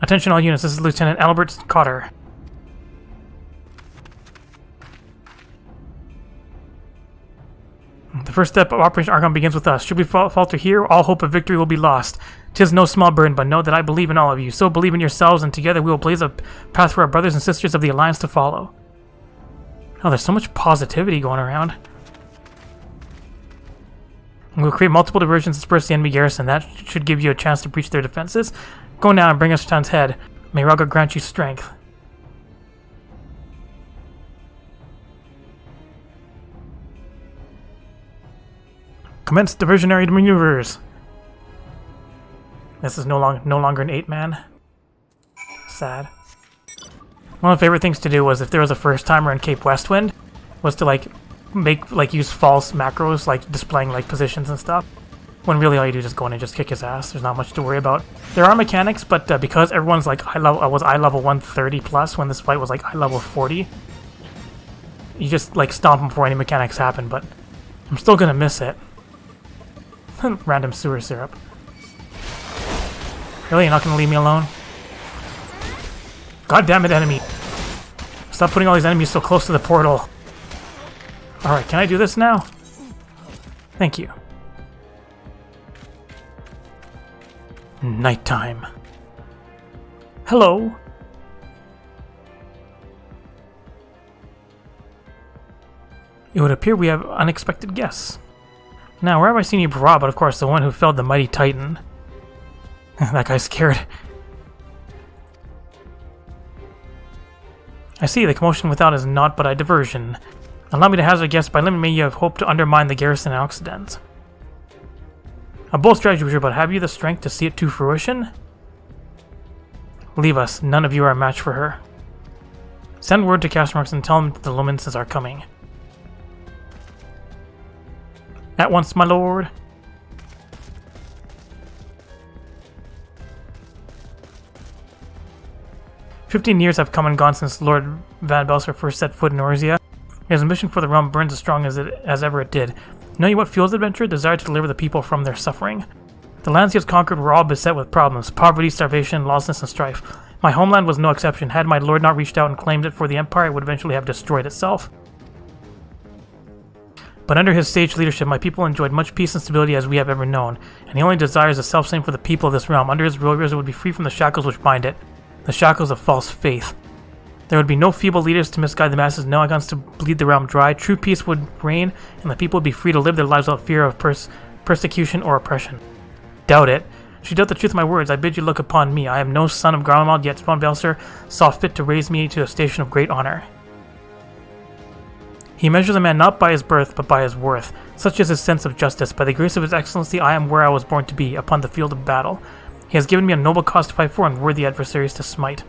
Attention all units, this is Lieutenant Albert Cotter. The first step of Operation Archon begins with us. Should we falter here, all hope of victory will be lost. 'Tis no small burden, but know that I believe in all of you. So believe in yourselves, and together we will blaze a path for our brothers and sisters of the Alliance to follow. Oh, there's so much positivity going around. We'll create multiple diversions to disperse the enemy garrison. That should give you a chance to breach their defenses. Go now and bring us to town's head. May Raga grant you strength. Commence diversionary maneuvers. This is no longer an 8-man. Sad. One of my favorite things to do was if there was a first timer in Cape Westwind, was to use false macros, like displaying like positions and stuff. When really all you do is just go in and just kick his ass. There's not much to worry about. There are mechanics, but because everyone's like eye level 130 plus when this fight was like eye level 40, you just like stomp him before any mechanics happen. But I'm still gonna miss it. Random sewer syrup. Really, you're not gonna leave me alone? God damn it, enemy! Stop putting all these enemies so close to the portal. All right, can I do this now? Thank you. Nighttime. Hello. It would appear we have unexpected guests. Now, where have I seen you before? But of course, the one who felled the mighty Titan. That guy's scared. I see, the commotion without is naught but a diversion. Allow me to hazard a guess, by limit me you have hoped to undermine the garrison in Occident. A bold strategy, Wizard, but have you the strength to see it to fruition? Leave us. None of you are a match for her. Send word to Castrum and tell them that the laments are coming. At once, my lord. "15 years have come and gone since Lord Van Belser first set foot in Orzia. His ambition for the realm burns as strong as ever it did. Knowing what fuels adventure? Desire to deliver the people from their suffering. The lands he has conquered were all beset with problems: poverty, starvation, lawlessness, and strife. My homeland was no exception. Had my lord not reached out and claimed it for the Empire, it would eventually have destroyed itself. But under his sage leadership, my people enjoyed much peace and stability as we have ever known, and he only desires the self-same for the people of this realm. Under his rule, it would be free from the shackles which bind it, the shackles of false faith. There would be no feeble leaders to misguide the masses, no guns to bleed the realm dry. True peace would reign, and the people would be free to live their lives without fear of persecution or oppression. Doubt it. She doubt the truth of my words. I bid you look upon me. I am no son of Garlemald, yet Van Belser saw fit to raise me to a station of great honor. He measures a man not by his birth, but by his worth. Such is his sense of justice. By the grace of his excellency, I am where I was born to be, upon the field of battle. He has given me a noble cause to fight for and worthy adversaries to smite."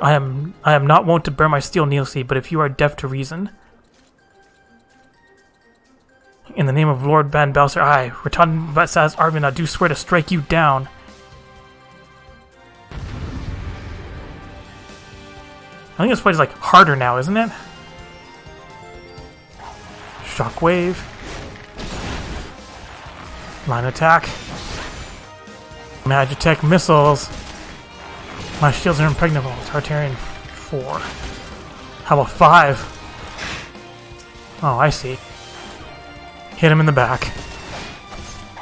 I am not wont to bear my steel needlessly, but if you are deaf to reason, in the name of Lord Van Belser, I, Ratan Vatsaz Arvin, I do swear to strike you down. I think this fight is like harder now, isn't it? Shockwave. Line attack. Magitek missiles. My shields are impregnable. Tartarian 4. How about 5? Oh, I see. Hit him in the back.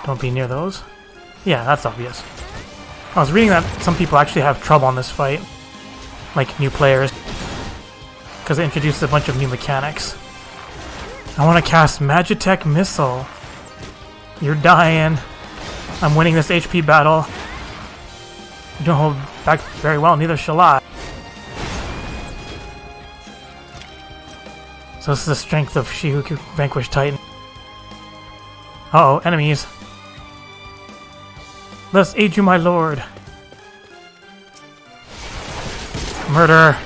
Don't be near those. Yeah, that's obvious. I was reading that some people actually have trouble on this fight. Like new players. Because it introduces a bunch of new mechanics. I want to cast Magitek Missile. You're dying. I'm winning this HP battle. You don't hold back very well, neither shall I. So this is the strength of she who can vanquish Titan. Uh-oh, enemies. Thus aid you, my lord. Murder.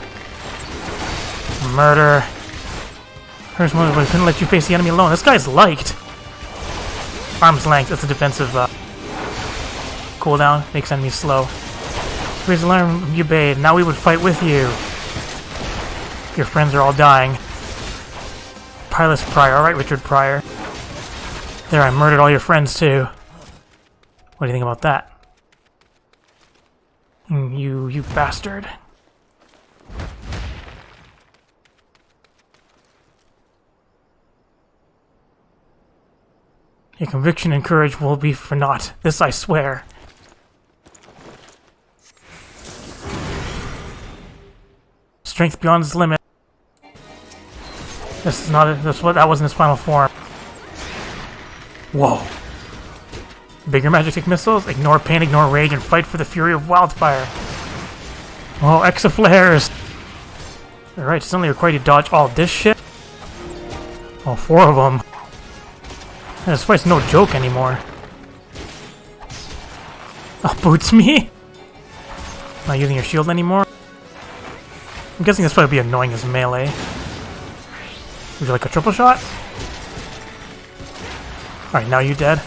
Murder. First one, I couldn't let you face the enemy alone. This guy's liked. Arm's length, that's a defensive cooldown. Makes enemies slow. Raise alarm, you bade. Now we would fight with you. Your friends are all dying. Pilus Pryor. Alright, Richard Pryor. There, I murdered all your friends too. What do you think about that? You bastard. Your conviction and courage will be for naught. This I swear. Strength beyond its limit. This is not that wasn't his final form. Whoa. Bigger Magitek missiles, ignore pain, ignore rage, and fight for the fury of wildfire. Oh, exaflares! Alright, it's only required to dodge all this shit. Oh, 4 of them. This fight's no joke anymore. Oh, boots me? Not using your shield anymore? I'm guessing this fight would be annoying as melee. Would you like a triple shot? Alright, now you dead.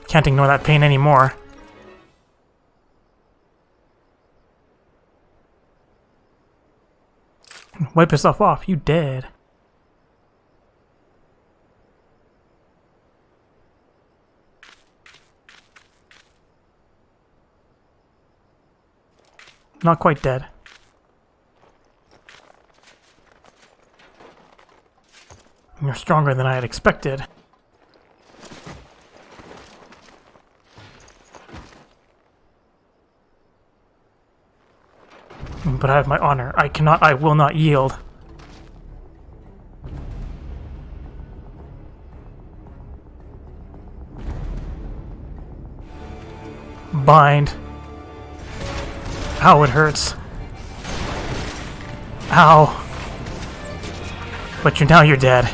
Can't ignore that pain anymore. Wipe yourself off, you dead. Not quite dead. You're stronger than I had expected. But I have my honor. I will not yield. Bind. Ow, it hurts. Ow. But you're dead.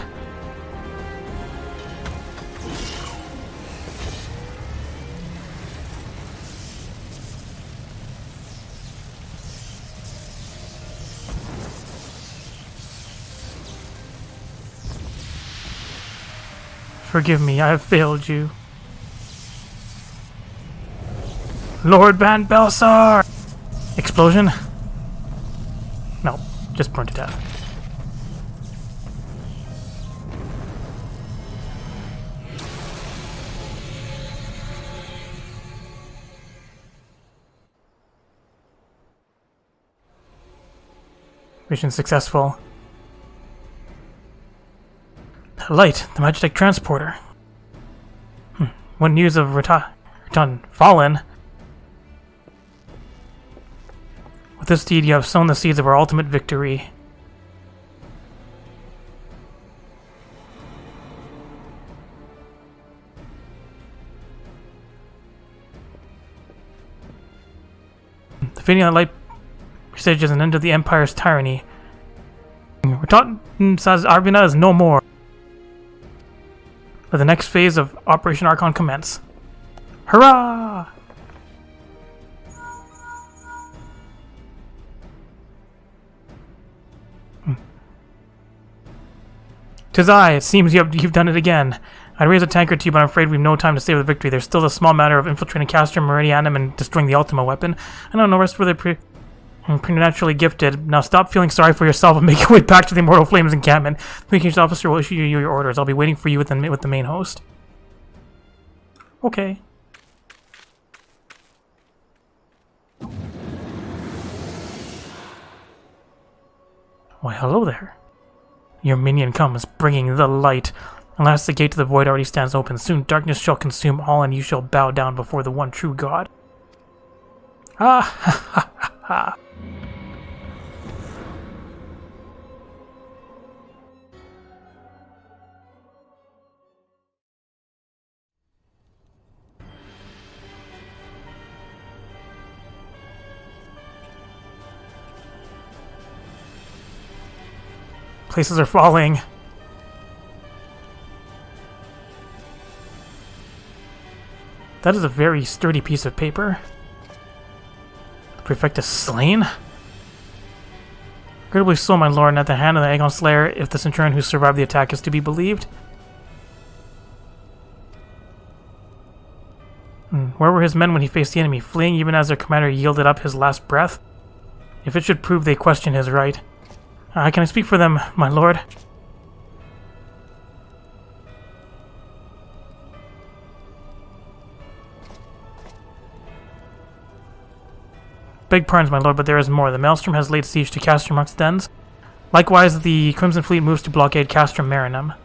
Forgive me, I have failed you. Lord Van Belsar! Explosion? No, just burned to death. Mission successful. The light, the Magitek transporter. What news of Raton fallen? With this deed, you have sown the seeds of our ultimate victory. The fading of the light presages an end to the Empire's tyranny. Raton says Arvina is no more. Let the next phase of Operation Archon commence. Hurrah! Tis I. It seems you've done it again. I'd raise a tanker to you, but I'm afraid we've no time to save the victory. There's still the small matter of infiltrating Castrum Meridianum and destroying the Ultima weapon. I don't know, rest where they're preternaturally gifted. Now stop feeling sorry for yourself and make your way back to the Immortal Flames encampment. The communications officer will issue you your orders. I'll be waiting for you with the main host. Okay. Why, hello there. Your minion comes, bringing the light. Alas, the gate to the void already stands open. Soon darkness shall consume all, and you shall bow down before the one true God. Ah, ha, ha, ha, ha. Places are falling. That is a very sturdy piece of paper. The Prefect is slain? Incredibly so, my lord, and at the hand of the Aegon Slayer, if the Centurion who survived the attack is to be believed. Where were his men when he faced the enemy, fleeing even as their commander yielded up his last breath? If it should prove they question his right. Can I speak for them, my lord? Beg pardons, my lord, but there is more. The Maelstrom has laid siege to Castrum Dens. Likewise, the Crimson Fleet moves to blockade Castrum Marinum.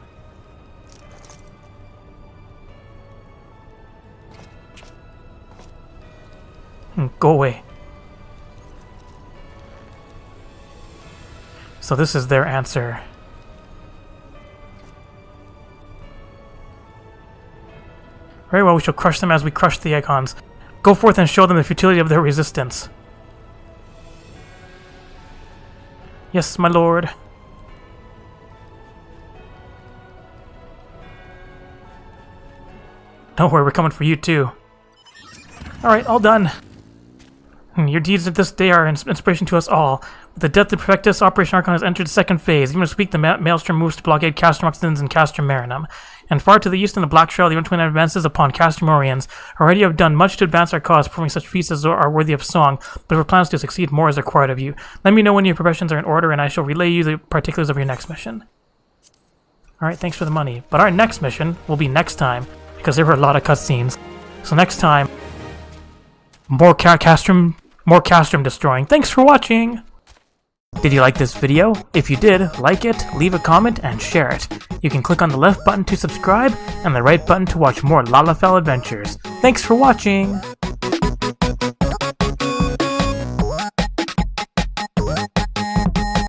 Go away. So this is their answer. Very well, we shall crush them as we crush the Icons. Go forth and show them the futility of their resistance. Yes, my lord. Don't worry, we're coming for you too. Alright, all done. Your deeds of this day are an inspiration to us all. With the death of Prefectus, Operation Archon has entered the second phase. Even this week, the Maelstrom moves to blockade Castrum and Castrum Marinum. And far to the east in the Black Shroud, the Untwin advances upon Castrumorians. Already have done much to advance our cause, performing such feats as are worthy of song, but if our plans to succeed, more is required of you. Let me know when your professions are in order, and I shall relay you the particulars of your next mission. Alright, thanks for the money. But our next mission will be next time, because there were a lot of cutscenes. So next time, more Castrum destroying. Thanks for watching! Did you like this video? If you did, like it, leave a comment, and share it. You can click on the left button to subscribe, and the right button to watch more Lalafell adventures. Thanks for watching!